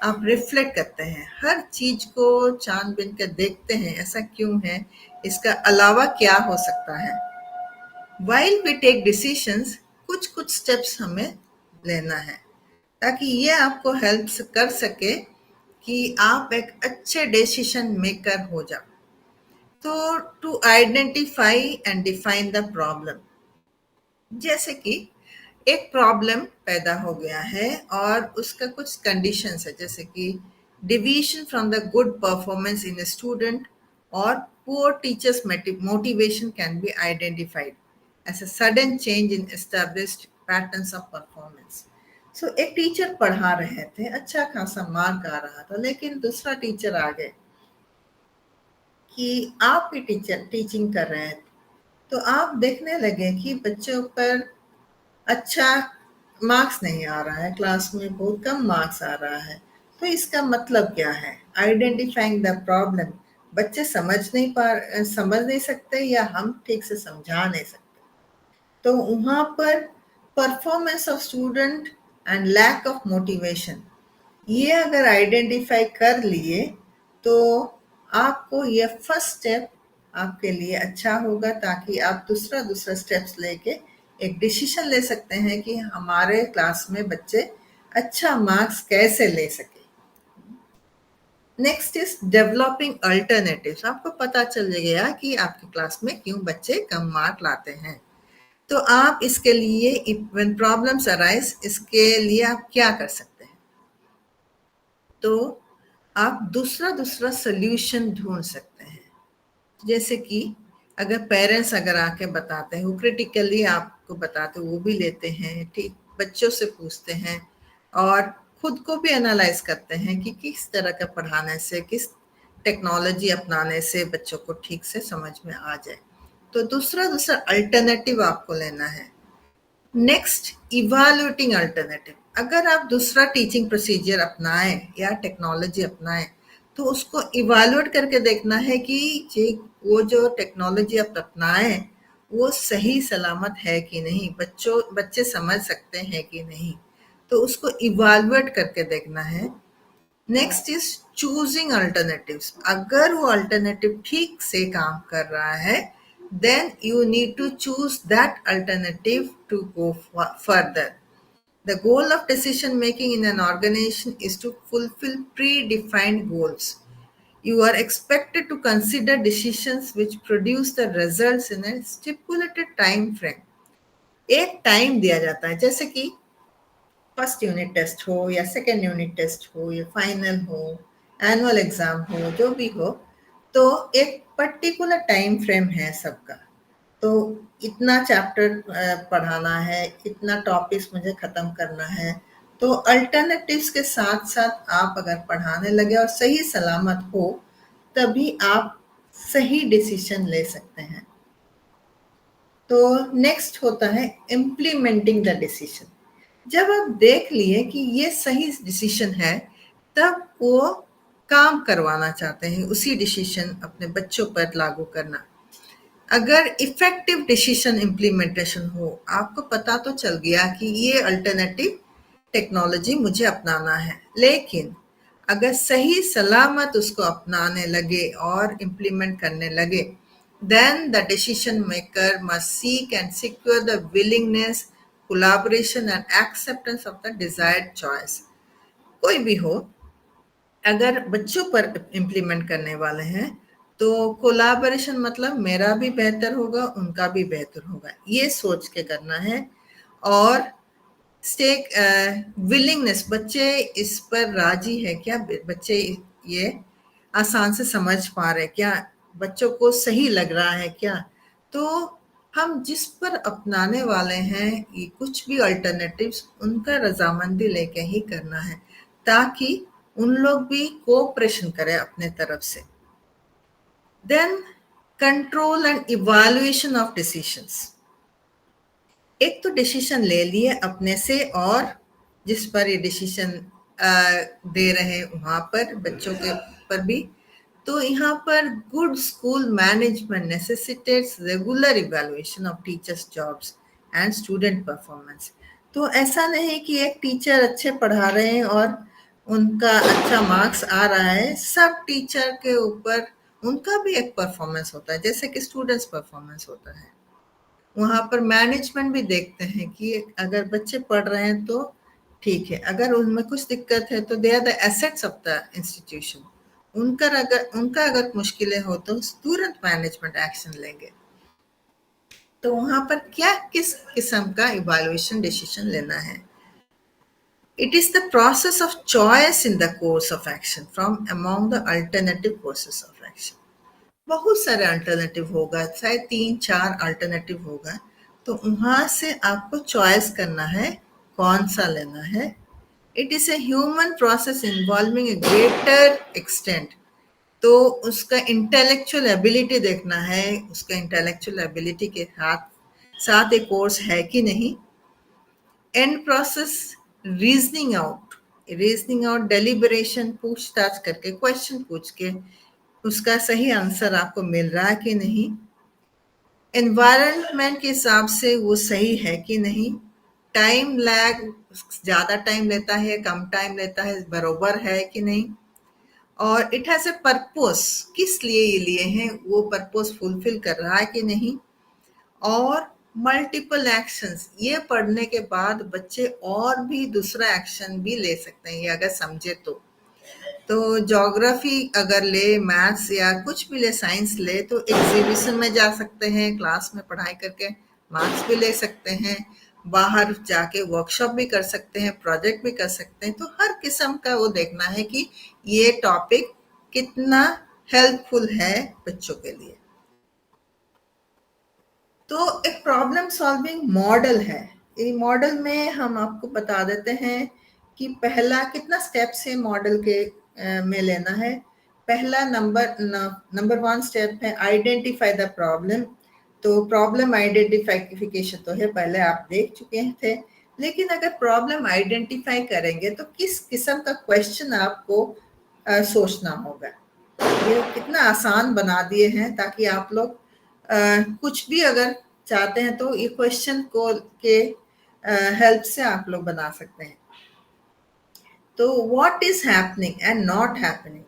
आप रिफ्लेक्ट करते हैं, हर चीज को छानबीन कर देखते हैं ऐसा क्यों है, इसका अलावा क्या हो सकता है। वाइल वी टेक डिसीजंस, कुछ कुछ स्टेप्स हमें लेना है ताकि ये आपको हेल्प कर सके कि आप एक अच्छे डिसीजन मेकर हो जाओ। तो to identify and define the problem, जैसे कि एक प्रॉब्लम पैदा हो गया है और उसका कुछ कंडीशंस है, जैसे कि deviation from the good performance in a student और poor teachers motivation can be identified as a sudden change in established patterns of performance. So एक टीचर पढ़ा रहे थे, अच्छा खासा मार्क आ रहा था, लेकिन दूसरा टीचर आ गए कि आप ही टीचर टीचिंग कर रहे हैं, तो आप देखने लगे कि बच्चों पर अच्छा मार्क्स नहीं आ रहा है, क्लास में बहुत कम मार्क्स आ रहा है। तो इसका मतलब क्या है, आइडेंटिफाइंग द प्रॉब्लम, बच्चे समझ नहीं सकते या हम ठीक से समझा नहीं सकते। तो वहाँ पर performance of student and lack of motivation, ये अगर आइडेंटिफाई कर लिए तो आपको ये फर्स्ट स्टेप आपके लिए अच्छा होगा, ताकि आप दूसरा दूसरा स्टेप्स लेके एक डिसीजन ले सकते हैं कि हमारे क्लास में बच्चे अच्छा मार्क्स कैसे ले सके। नेक्स्ट इज डेवलपिंग अल्टरनेटिव्स, आपको पता चल गया कि आपकी क्लास में क्यों बच्चे कम मार्क लाते हैं, तो आप इसके लिए व्हेन प्रॉब्लम्स अराइज, इसके लिए आप क्या कर सकते हैं। तो आप दूसरा दूसरा सोल्यूशन ढूंढ सकते हैं, जैसे कि अगर पेरेंट्स अगर आके बताते हैं, वो क्रिटिकली आपको बताते हैं, वो भी लेते हैं, ठीक बच्चों से पूछते हैं और खुद को भी एनालाइज करते हैं कि किस तरह का पढ़ाने से, किस टेक्नोलॉजी अपनाने से बच्चों को ठीक से समझ में आ जाए। तो दूसरा दूसरा अल्टरनेटिव आपको लेना है। नेक्स्ट, इवैल्यूएटिंग अल्टरनेटिव, अगर आप दूसरा टीचिंग प्रोसीजर अपनाएं या टेक्नोलॉजी अपनाएं तो उसको इवैल्यूएट करके देखना है कि वो जो टेक्नोलॉजी आप अपनाएं वो सही सलामत है कि नहीं, बच्चे समझ सकते हैं कि नहीं, तो उसको इवैल्यूएट करके देखना है। नेक्स्ट इज चूजिंग अल्टरनेटिव्स, अगर वो अल्टरनेटिव ठीक से काम कर रहा है then you need to choose that alternative to go further. The goal of decision making in an organization is to fulfill predefined goals. You are expected to consider decisions which produce the results in a stipulated time frame. एक time दिया जाता है, जैसे कि first unit test हो या second unit test हो या फाइनल हो, एनुअल एग्जाम हो, जो भी हो, तो एक पर्टिकुलर टाइम फ्रेम है सबका। तो इतना चैप्टर पढ़ाना है, इतना टॉपिक्स मुझे ख़त्म करना है। तो अल्टरनेटिव्स के साथ साथ आप अगर पढ़ाने लगे और सही सलामत हो, तभी आप सही डिसीजन ले सकते हैं। तो नेक्स्ट होता है इम्प्लीमेंटिंग द डिसीजन, जब आप देख लिए कि ये सही डिसीजन है, तब वो काम करवाना चाहते हैं, उसी डिसीजन अपने बच्चों पर लागू करना। अगर इफेक्टिव डिसीजन इम्प्लीमेंटेशन हो, आपको पता तो चल गया कि ये अल्टरनेटिव टेक्नोलॉजी मुझे अपनाना है, लेकिन अगर सही सलामत उसको अपनाने लगे और इम्प्लीमेंट करने लगे, then the decision maker must seek and secure the willingness, collaboration and acceptance of the desired choice. कोई भी हो, अगर बच्चों पर इम्प्लीमेंट करने वाले हैं तो कोलाबोरेशन मतलब मेरा भी बेहतर होगा, उनका भी बेहतर होगा, ये सोच के करना है। और स्टेक विलिंगनेस, बच्चे इस पर राजी है क्या, बच्चे ये आसान से समझ पा रहे क्या, बच्चों को सही लग रहा है क्या। तो हम जिस पर अपनाने वाले हैं ये कुछ भी अल्टरनेटिव्स, उनका रजामंदी लेके ही करना है ताकि उन लोग भी कोऑपरेशन करें अपने तरफ से। Then control and evaluation of decisions. एक तो डिसीजन ले लिए अपने से, और जिस पर ये डिसीजन दे रहे हैं वहाँ पर बच्चों के पर भी, तो यहाँ पर good school management necessitates regular evaluation of teachers jobs and student performance. तो ऐसा नहीं कि एक टीचर अच्छे पढ़ा रहे हैं और उनका अच्छा मार्क्स आ रहा है, सब टीचर के ऊपर उनका भी एक परफॉर्मेंस होता है जैसे कि स्टूडेंट्स परफॉर्मेंस होता है। वहाँ पर मैनेजमेंट भी देखते हैं कि अगर बच्चे पढ़ रहे हैं तो ठीक है, अगर उनमें कुछ दिक्कत है तो they are the assets of the institution, उनका अगर मुश्किलें हो तो तुरंत मैनेजमेंट एक्शन लेंगे। तो वहाँ पर क्या किस किस्म का इवैल्यूएशन डिसीजन लेना है। It is the process of choice in the course of action from among the alternative courses of action. बहुत सारे अल्टरनेटिव होगा, शायद 3-4 अल्टरनेटिव होगा, तो वहाँ से आपको चॉइस करना है कौन सा लेना है। It is a human process involving A greater extent, तो उसका इंटेलेक्चुअल एबिलिटी देखना है, उसका इंटेलेक्चुअल एबिलिटी के साथ एक कोर्स है कि नहीं। And process reasoning out deliberation, पूछताछ करके, क्वेश्चन पूछ के उसका सही आंसर आपको मिल रहा है कि नहीं। एनवायरनमेंट के हिसाब से वो सही है कि नहीं। टाइम लैग, ज़्यादा टाइम लेता है कम टाइम लेता है, बरोबर है कि नहीं। और इट हैज़ ए पर्पस, किस लिए ये लिए हैं वो पर्पस फुलफिल कर रहा है कि नहीं। और मल्टीपल एक्शंस, ये पढ़ने के बाद बच्चे और भी दूसरा एक्शन भी ले सकते हैं ये अगर समझे तो ज्योग्राफी अगर ले, मैथ्स या कुछ भी ले, साइंस ले, तो एग्जीबिशन में जा सकते हैं, क्लास में पढ़ाई करके मार्क्स भी ले सकते हैं, बाहर जाके वर्कशॉप भी कर सकते हैं, प्रोजेक्ट भी कर सकते हैं। तो हर किस्म का वो देखना है कि ये टॉपिक कितना हेल्पफुल है बच्चों के लिए। तो एक प्रॉब्लम सॉल्विंग मॉडल है। ये मॉडल में हम आपको बता देते हैं कि पहला कितना स्टेप्स है मॉडल के में लेना है। पहला नंबर 1 स्टेप है आइडेंटिफाई द प्रॉब्लम। तो प्रॉब्लम आइडेंटिफिकेशन तो है, पहले आप देख चुके थे। लेकिन अगर प्रॉब्लम आइडेंटिफाई करेंगे तो किस किस्म का क्वेश्चन आपको सोचना होगा। ये कितना आसान बना दिए हैं ताकि आप लोग कुछ भी अगर चाहते हैं तो ये क्वेश्चन को के हेल्प से आप लोग बना सकते हैं। तो what is happening and not happening,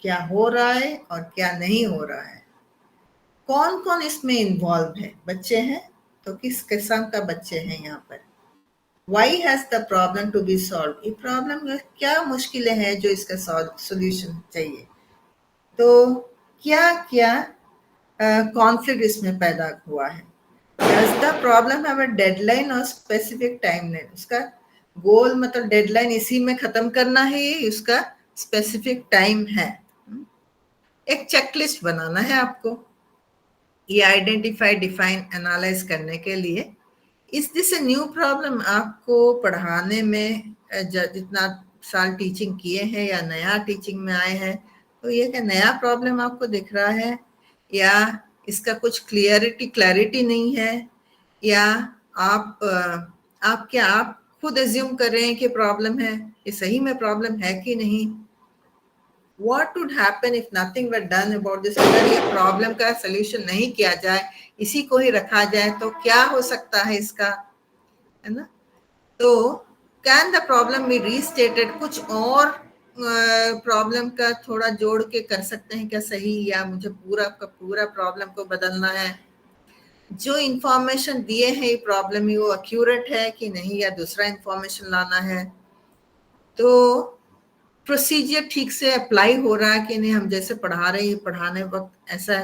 क्या हो रहा है और क्या नहीं हो रहा है। कौन कौन इसमें इन्वॉल्व है, बच्चे हैं तो किस किस्म का बच्चे हैं यहाँ पर। Why has the problem to be solve, ये प्रॉब्लम में क्या मुश्किलें हैं जो इसका सोल्यूशन चाहिए। तो क्या क्या कॉन्फ्लिक्ट इसमें पैदा हुआ है। Does the problem have a deadline और स्पेसिफिक टाइमलाइन, उसका गोल मतलब डेडलाइन इसी में खत्म करना है, ये उसका स्पेसिफिक टाइम है। एक चेकलिस्ट बनाना है आपको ये आइडेंटिफाई, डिफाइन, एनालाइज करने के लिए। Is this a new problem, आपको पढ़ाने में जितना साल टीचिंग किए हैं या नया टीचिंग में आए हैं, तो ये क्या नया प्रॉब्लम आपको दिख रहा है, या इसका कुछ क्लैरिटी नहीं है, या आप खुद एज्यूम कर रहे हैं कि प्रॉब्लम है, ये सही में प्रॉब्लम है कि नहीं। What would happen if nothing were done about this, अगर ये प्रॉब्लम का सोल्यूशन नहीं किया जाए, इसी को ही रखा जाए तो क्या हो सकता है इसका, है ना। तो can the problem be restated, कुछ और प्रॉब्लम का थोड़ा जोड़ के कर सकते हैं क्या सही, या मुझे पूरा का पूरा प्रॉब्लम को बदलना है। जो इंफॉर्मेशन दिए हैं प्रॉब्लम में वो एक्यूरेट है कि नहीं, या दूसरा इंफॉर्मेशन लाना है। तो प्रोसीजर ठीक से अप्लाई हो रहा है कि नहीं, हम जैसे पढ़ा रहे हैं पढ़ाने वक्त ऐसा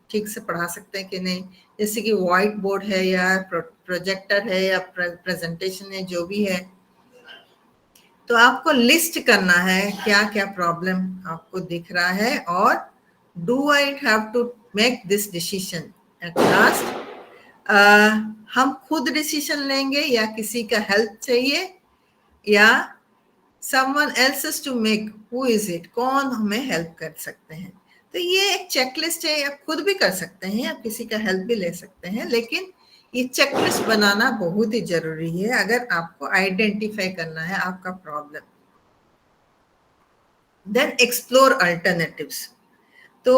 ठीक से पढ़ा सकते हैं कि नहीं, जैसे कि व्हाइट बोर्ड है या प्रोजेक्टर है या प्रेजेंटेशन है, जो भी है। तो आपको लिस्ट करना है क्या क्या प्रॉब्लम आपको दिख रहा है, और do I have to make this decision at last. हम खुद डिसीजन लेंगे या किसी का हेल्प चाहिए, या someone else is to make, who is it, कौन हमें हेल्प कर सकते हैं। तो ये एक चेकलिस्ट है, आप खुद भी कर सकते हैं, आप किसी का हेल्प भी ले सकते हैं, लेकिन ये चेकलिस्ट बनाना बहुत ही जरूरी है अगर आपको आइडेंटिफाई करना है आपका प्रॉब्लम। Then explore alternatives. तो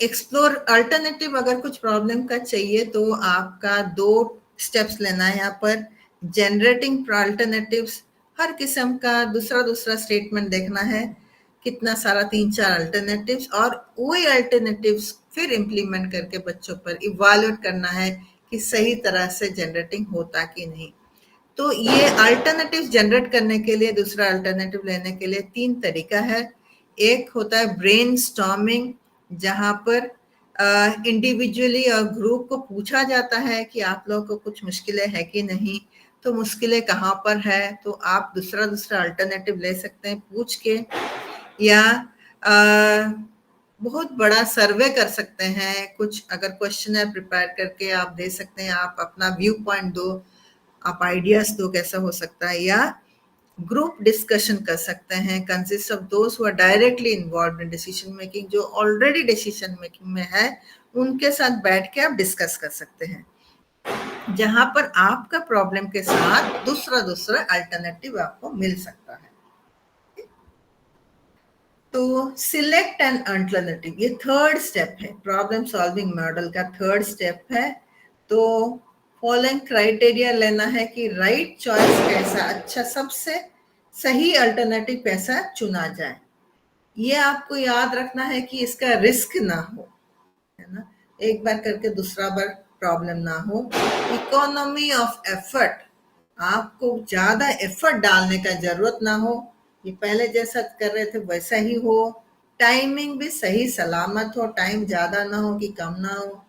एक्सप्लोर अल्टरनेटिव, अगर कुछ प्रॉब्लम का चाहिए तो आपका 2 स्टेप्स लेना है यहाँ पर। जनरेटिंग अल्टरनेटिव्स, हर किस्म का दूसरा स्टेटमेंट देखना है, कितना सारा 3-4 अल्टरनेटिव्स, और वही अल्टरनेटिव्स फिर इम्प्लीमेंट करके बच्चों पर इवैल्यूएट करना है कि सही तरह से जनरेटिंग होता कि नहीं। तो ये अल्टरनेटिव जनरेट करने के लिए, दूसरा अल्टरनेटिव लेने के लिए 3 तरीका है। एक होता है ब्रेनस्टॉर्मिंग, जहां पर इंडिविजुअली और ग्रुप को पूछा जाता है कि आप लोगों को कुछ मुश्किलें है कि नहीं, तो मुश्किलें कहाँ पर है, तो आप दूसरा अल्टरनेटिव ले सकते हैं पूछ के, या बहुत बड़ा सर्वे कर सकते हैं, कुछ अगर क्वेश्चनर प्रिपेयर करके आप दे सकते हैं, आप अपना व्यू पॉइंट दो, आप आइडियाज दो कैसा हो सकता है, या ग्रुप डिस्कशन कर सकते हैं, consist of those who are directly involved in decision making, जो ऑलरेडी डिसीजन मेकिंग में है, उनके साथ बैठ के आप डिस्कस कर सकते हैं, जहां पर आपका प्रॉब्लम के साथ दूसरा अल्टरनेटिव आपको मिल सकता है। तो सिलेक्ट एन अल्टरनेटिव, ये 3rd स्टेप है, प्रॉब्लम सॉल्विंग मॉडल का 3rd स्टेप है। तो फॉलोइंग क्राइटेरिया लेना है कि राइट चॉइस कैसा, अच्छा सबसे सही अल्टरनेटिव कैसा चुना जाए। ये आपको याद रखना है कि इसका रिस्क ना हो, है ना, एक बार करके दूसरा बार प्रॉब्लम ना हो। इकोनॉमी ऑफ एफर्ट, आपको ज्यादा एफर्ट डालने का जरूरत ना हो, ये पहले जैसा कर रहे थे वैसा ही हो। टाइमिंग भी सही सलामत हो, टाइम ज्यादा ना हो कि कम ना हो।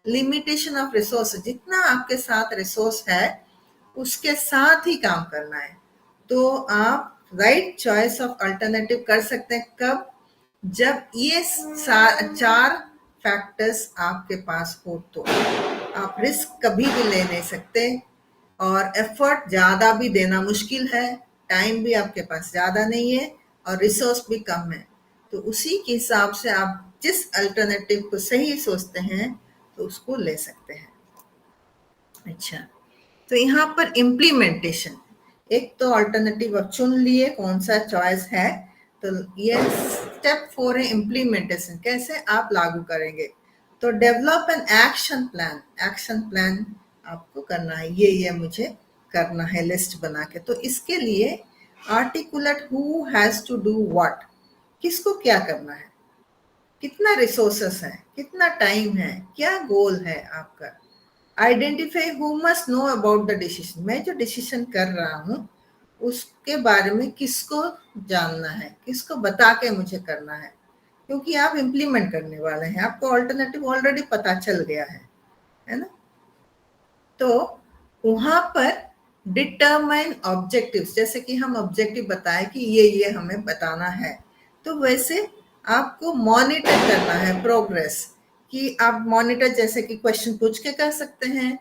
लिमिटेशन ऑफ रिसोर्स, जितना आपके साथ रिसोर्स है उसके साथ ही काम करना है। तो आप राइट चॉइस ऑफ अल्टरनेटिव कर सकते हैं कब, जब ये 4 फैक्टर्स आपके पास हो। तो आप रिस्क कभी भी ले नहीं सकते, और एफर्ट ज्यादा भी देना मुश्किल है, टाइम भी आपके पास ज्यादा नहीं है, और रिसोर्स भी कम है। तो उसी के हिसाब से आप जिस अल्टरनेटिव को सही सोचते हैं तो उसको ले सकते हैं। अच्छा, तो यहाँ पर इम्प्लीमेंटेशन, एक तो अल्टरनेटिव आप चुन लिए कौन सा चॉइस है, तो ये स्टेप 4 है इम्प्लीमेंटेशन, कैसे आप लागू करेंगे। तो develop an action plan, action plan आपको करना है, ये मुझे करना है लिस्ट बना के। तो इसके लिए articulate who has to do what, किसको क्या करना है, कितना रिसोर्सेस है, कितना टाइम है, क्या गोल है आपका। Identify who must know about the decision, मैं जो डिसीजन कर रहा हूँ उसके बारे में किसको जानना है, किसको बता के मुझे करना है, क्योंकि आप इम्प्लीमेंट करने वाले हैं, आपको अल्टरनेटिव ऑलरेडी पता चल गया है ना। तो वहां पर डिटरमाइन ऑब्जेक्टिव्स, जैसे कि हम ऑब्जेक्टिव बताए कि ये हमें बताना है, तो वैसे आपको मॉनिटर करना है प्रोग्रेस, कि आप मॉनिटर जैसे कि क्वेश्चन पूछ के कर सकते हैं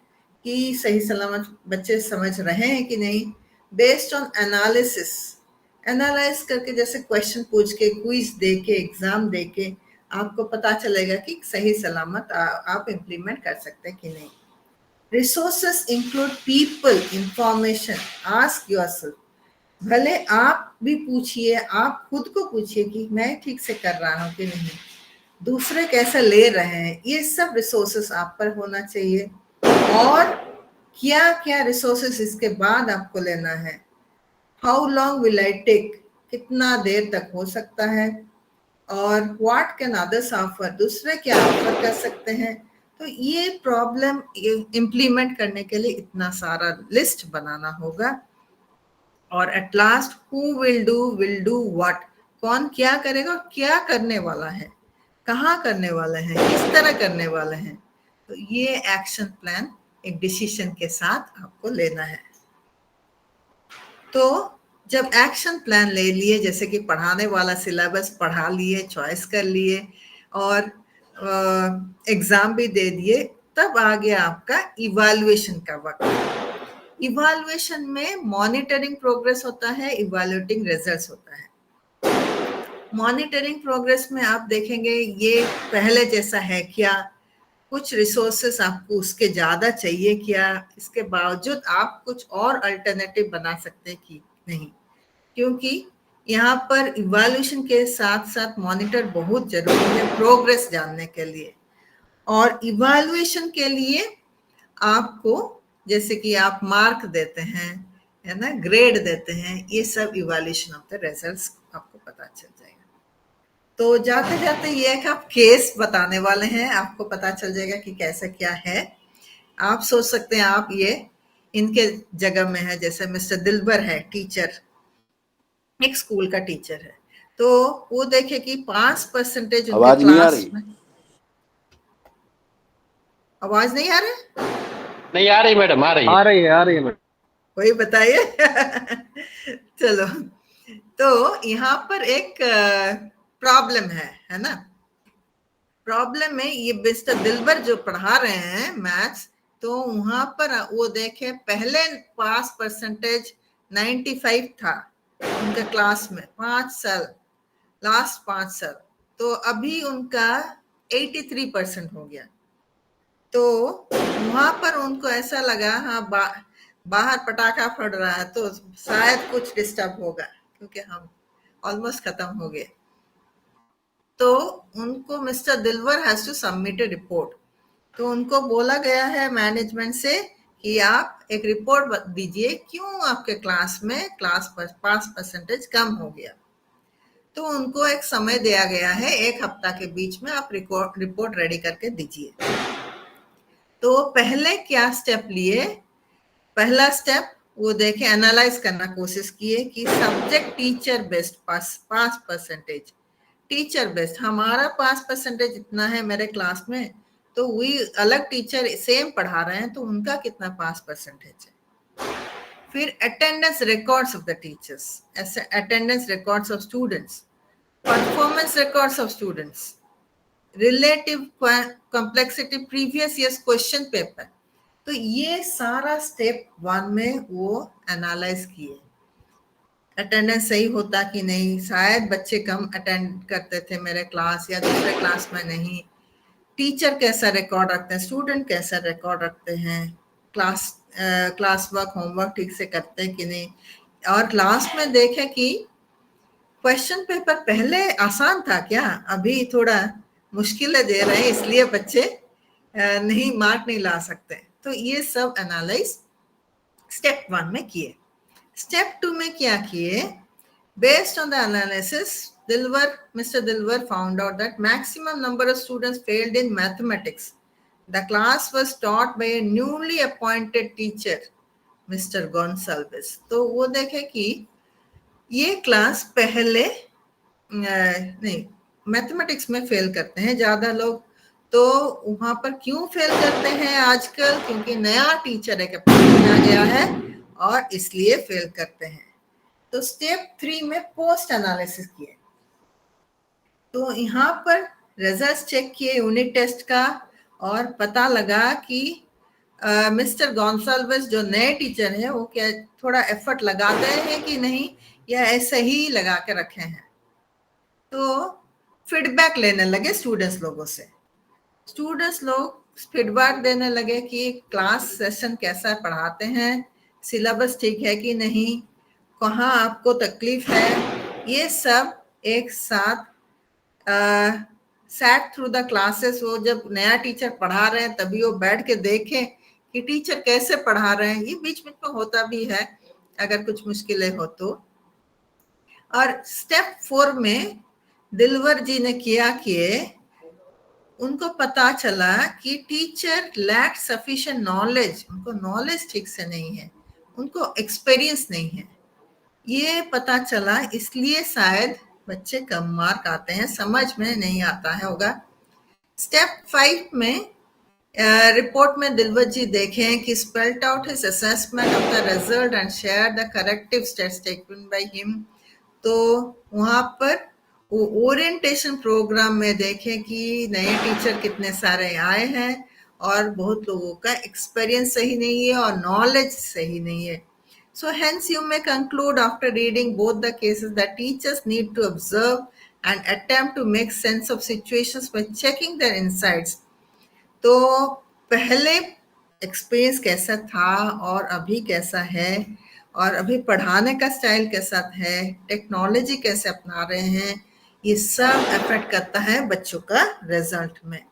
कि सही सलामत बच्चे समझ रहे हैं कि नहीं, बेस्ड ऑन एनालिसिस, एनालाइज करके, जैसे क्वेश्चन पूछ के, क्विज दे के, एग्जाम दे के आपको पता चलेगा कि सही सलामत आप इम्प्लीमेंट कर सकते हैं कि नहीं। Resources include people, information, ask yourself, भले आप भी पूछिए, आप खुद को पूछिए कि मैं ठीक से कर रहा हूं कि नहीं, दूसरे कैसे ले रहे हैं, ये सब रिसोर्सेस आप पर होना चाहिए। और क्या क्या रिसोर्सेस इसके बाद आपको लेना है, how long will I take, कितना देर तक हो सकता है, और व्हाट कैन अदर्स ऑफर, दूसरे क्या ऑफर कर सकते हैं। तो ये प्रॉब्लम इम्प्लीमेंट करने के लिए इतना सारा लिस्ट बनाना होगा। और at last who will do what, कौन क्या करेगा और क्या करने वाला है, कहाँ करने वाले हैं, किस तरह करने वाले हैं। तो ये एक्शन प्लान एक डिसीजन के साथ आपको लेना है। तो जब एक्शन प्लान ले लिए, जैसे कि पढ़ाने वाला सिलेबस पढ़ा लिए, चॉइस कर लिए और एग्जाम भी दे दिए, तब आ गया आपका इवैल्यूएशन का वक्त। इवैल्यूएशन में मॉनिटरिंग प्रोग्रेस होता है, इवैल्यूएटिंग रिजल्ट्स होता है। मॉनिटरिंग प्रोग्रेस में आप देखेंगे ये पहले जैसा है क्या, कुछ रिसोर्सेस आपको उसके ज्यादा चाहिए क्या, इसके बावजूद आप कुछ और अल्टरनेटिव बना सकते हैं कि नहीं, क्योंकि यहाँ पर इवैल्यूएशन के साथ साथ मॉनिटर बहुत जरूरी है प्रोग्रेस जानने के लिए। और इवैल्यूएशन के लिए आपको, जैसे कि आप मार्क देते हैं, है ना, ग्रेड देते हैं, ये सब इवैल्यूएशन ऑफ द रिजल्ट्स आपको पता चल जाएगा। तो जाते जाते ये एक आप केस बताने वाले हैं, आपको पता चल जाएगा कि कैसे क्या है। आप सोच सकते हैं आप ये इनके जगह में है, जैसे मिस्टर दिलबर है, टीचर, एक स्कूल का टीचर है, तो वो देखे कि 5% आवाज नहीं आ रही। में आवाज नहीं आ रहा? नहीं आ रही मैडम, आ रही है मैडम। वही बताइए। चलो, तो यहाँ पर एक प्रॉब्लम है ना। प्रॉब्लम में ये मिस्टर दिलबर जो पढ़ा रहे हैं मैथ्स, तो वहां पर वो देखे पहले पास परसेंटेज 95 था उनके क्लास में 5 साल, लास्ट 5 साल, तो अभी उनका 83% हो गया। तो वहां पर उनको ऐसा लगा, हाँ बाहर पटाखा फट रहा है तो शायद कुछ डिस्टर्ब होगा, क्योंकि हम ऑलमोस्ट खत्म हो गए। तो उनको mister Dilwar has to submit a report. तो उनको बोला गया है मैनेजमेंट से कि आप एक रिपोर्ट दीजिए क्यों आपके क्लास में क्लास पर 5% कम हो गया। तो उनको एक समय दिया गया है, 1 हफ्ता के बीच में आप रिपोर्ट रेडी करके दीजिए। तो पहले क्या स्टेप लिए, पहला स्टेप वो देखे, एनालाइज करना कोशिश किए कि subject teacher based 5%, teacher based हमारा 5% इतना है मेरे क्लास में, तो वही अलग टीचर सेम पढ़ा रहे हैं तो उनका कितना 5% है। फिर attendance records of the teachers, ऐसे attendance records of students, performance records of students, relative complexity previous years question paper. तो ये सारा स्टेप 1 में वो एनालाइज किए, अटेंडेंस सही होता कि नहीं, शायद बच्चे कम अटेंड करते थे मेरे क्लास या दूसरे क्लास में नहीं, टीचर कैसा रिकॉर्ड रखते हैं, स्टूडेंट कैसा रिकॉर्ड रखते हैं, क्लास वर्क होमवर्क ठीक से करते हैं कि नहीं, और क्लास में देखे कि क्वेश्चन पेपर पहले आसान था क्या, अभी थोड़ा मुश्किलें दे रहे हैं इसलिए बच्चे नहीं मार्क नहीं ला सकते। तो ये सब एनालाइज स्टेप 1 में किए। स्टेप 2 में क्या किए, based on the analysis Mr. Dilwar found out that maximum number of students failed in mathematics. The class was taught by a newly appointed teacher, Mr. Gonsalves. तो वो देखे कि ये क्लास पहले नहीं, मैथमेटिक्स में फेल करते हैं ज्यादा लोग, तो वहां पर क्यों फेल करते हैं आजकल, क्योंकि नया टीचर एक अपॉइंट गया है और इसलिए फेल करते हैं। तो स्टेप 3 में पोस्ट एनालिसिस किए, तो यहाँ पर रिजल्ट चेक किए यूनिट टेस्ट का, और पता लगा कि मिस्टर गोंसाल्वेस जो नए टीचर हैं वो क्या थोड़ा एफर्ट लगाते हैं कि नहीं, या ऐसे ही लगा के रखे हैं। तो फीडबैक लेने लगे स्टूडेंट्स लोगों से, स्टूडेंट्स लोग फीडबैक देने लगे कि क्लास सेशन कैसा पढ़ाते हैं, सिलेबस ठीक है कि नहीं, कहाँ आपको तकलीफ है, ये सब एक साथ सैट थ्रू द क्लासेस। वो जब नया टीचर पढ़ा रहे हैं तभी वो बैठ के देखें कि टीचर कैसे पढ़ा रहे हैं, ये बीच में तो होता भी है अगर कुछ मुश्किलें हो तो। और स्टेप 4 में दिलवर जी ने किया कि उनको पता चला कि टीचर लैक सफिशिएंट नॉलेज, उनको नॉलेज ठीक से नहीं है, उनको एक्सपीरियंस नहीं है, ये पता चला, इसलिए शायद बच्चे कम मार्क आते हैं, समझ में नहीं आता है होगा। स्टेप 5 में रिपोर्ट में दिलवत जी देखें कि spelled out his assessment of the result and share the corrective steps taken by him। तो वहां पर वो ओरिएंटेशन प्रोग्राम में देखें कि नए टीचर कितने सारे आए हैं और बहुत लोगों का एक्सपीरियंस सही नहीं है और नॉलेज सही नहीं है। So hence you may conclude after reading both the cases that teachers need to observe and attempt to make sense of situations by checking their insights। तो पहले एक्सपीरियंस कैसा था और अभी कैसा है और अभी पढ़ाने का स्टाइल कैसा है, टेक्नोलॉजी कैसे अपना रहे हैं, ये सब अफेक्ट करता है बच्चों का रिजल्ट में।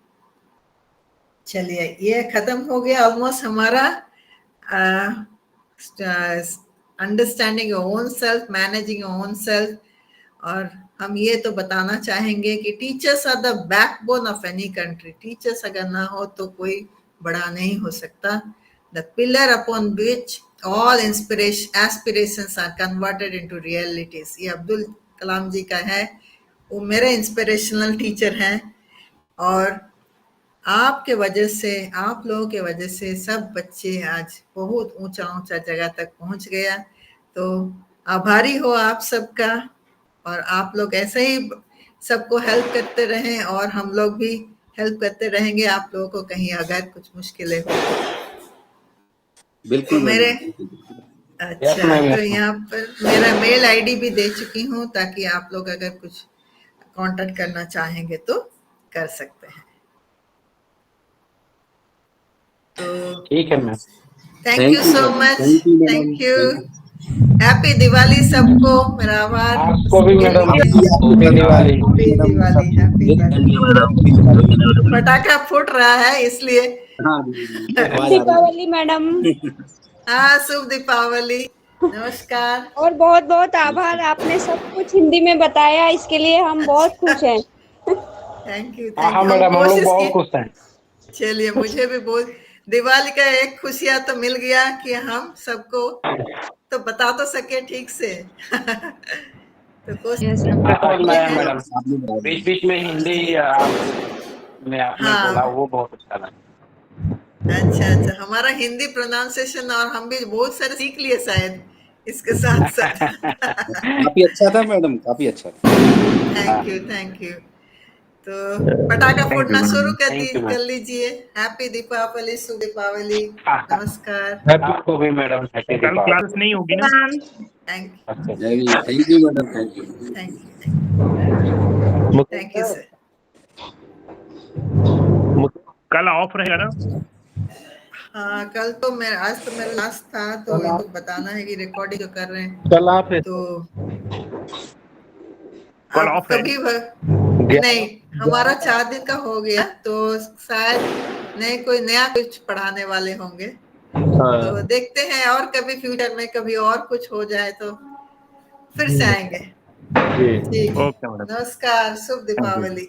चलिए ये खत्म हो गया ऑलमोस्ट हमारा understanding your own self, managing your own self. और हम ये तो बताना चाहेंगे कि teachers are the backbone of any country. Teachers अगर ना हो तो कोई बड़ा नहीं हो सकता। The pillar upon which all aspirations are converted into realities. ये अब्दुल कलाम जी का है, वो मेरे इंस्पिरेशनल टीचर हैं और आपके वजह से, आप लोगों के वजह से सब बच्चे आज बहुत ऊंचा ऊंचा जगह तक पहुंच गया। तो आभारी हो आप सबका और आप लोग ऐसे ही सबको हेल्प करते रहें और हम लोग भी हेल्प करते रहेंगे आप लोगों को कहीं अगर कुछ मुश्किलें हो। बिल्कुल तो मेरे मैडम। अच्छा तो यहाँ पर मेरा मेल आईडी भी दे चुकी हूँ ताकि आप लोग अगर कुछ कांटेक्ट करना चाहेंगे तो कर सकते हैं। तो ठीक है ma'am. Thank you so much, thank you. Happy Diwali सबको, मेरा आभार। आपको भी madam, happy Diwali. Diwali, happy Diwali. पटाखा फूट रहा है इसलिए। दीपावली मैडम। हाँ शुभ दीपावली, नमस्कार। और बहुत बहुत आभार, आपने सब कुछ हिंदी में बताया, इसके लिए हम बहुत खुश हैं। थैंक यू, हाँ थैंक यू। मैडम, हम लोग कोशिश बहुत की। खुश हैं। चलिए मुझे भी बहुत दिवाली का एक खुशियां तो मिल गया कि हम सबको तो बता तो सके ठीक से। तो कोशिश मैडम बीच बीच में हिंदी में आपने हाँ। बोला, वो बहुत अच्छा लगा। अच्छा अच्छा, हमारा हिंदी प्रोनाउंसिएशन और हम भी बहुत सारे सीख लिए शायद इसके साथ साथ। काफी अच्छा था मैडम, काफी अच्छा था। Thank you, thank you. तो पटाखा फूटना शुरू कर लीजिए। हैप्पी दीपावली, शुभ दीपावली, नमस्कार। आपको भी मैडम हैप्पी कल क्लासेस नहीं होगी ना? Thank thank you madam, thank you. Thank you sir. कल ऑफ रहेगा ना? हाँ कल तो मेरा, आज तो मेरा लास्ट था तो ये तो बताना है कि रिकॉर्डिंग जो कर रहे हैं कल आप तो कल आप ऑफ है। कभी नहीं, हमारा 4 दिन का हो गया तो शायद नहीं कोई नया कुछ पढ़ाने वाले होंगे। तो देखते हैं और कभी फ्यूचर में कभी और कुछ हो जाए तो फिर से आएंगे। ठीक है, ओके मैडम, नमस्कार, शुभ दीपावली।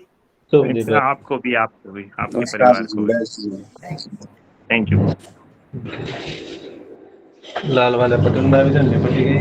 आपको भी आपके नमस्कार परिवार को भी। जी। Thank you. लाल वाले बटन भी धरने पड़ेगी।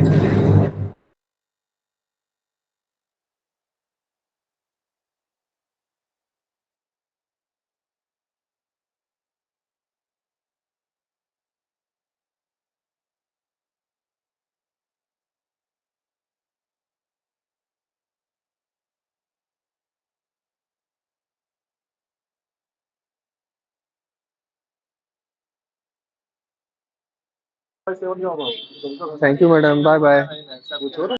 Thank you madam, bye bye.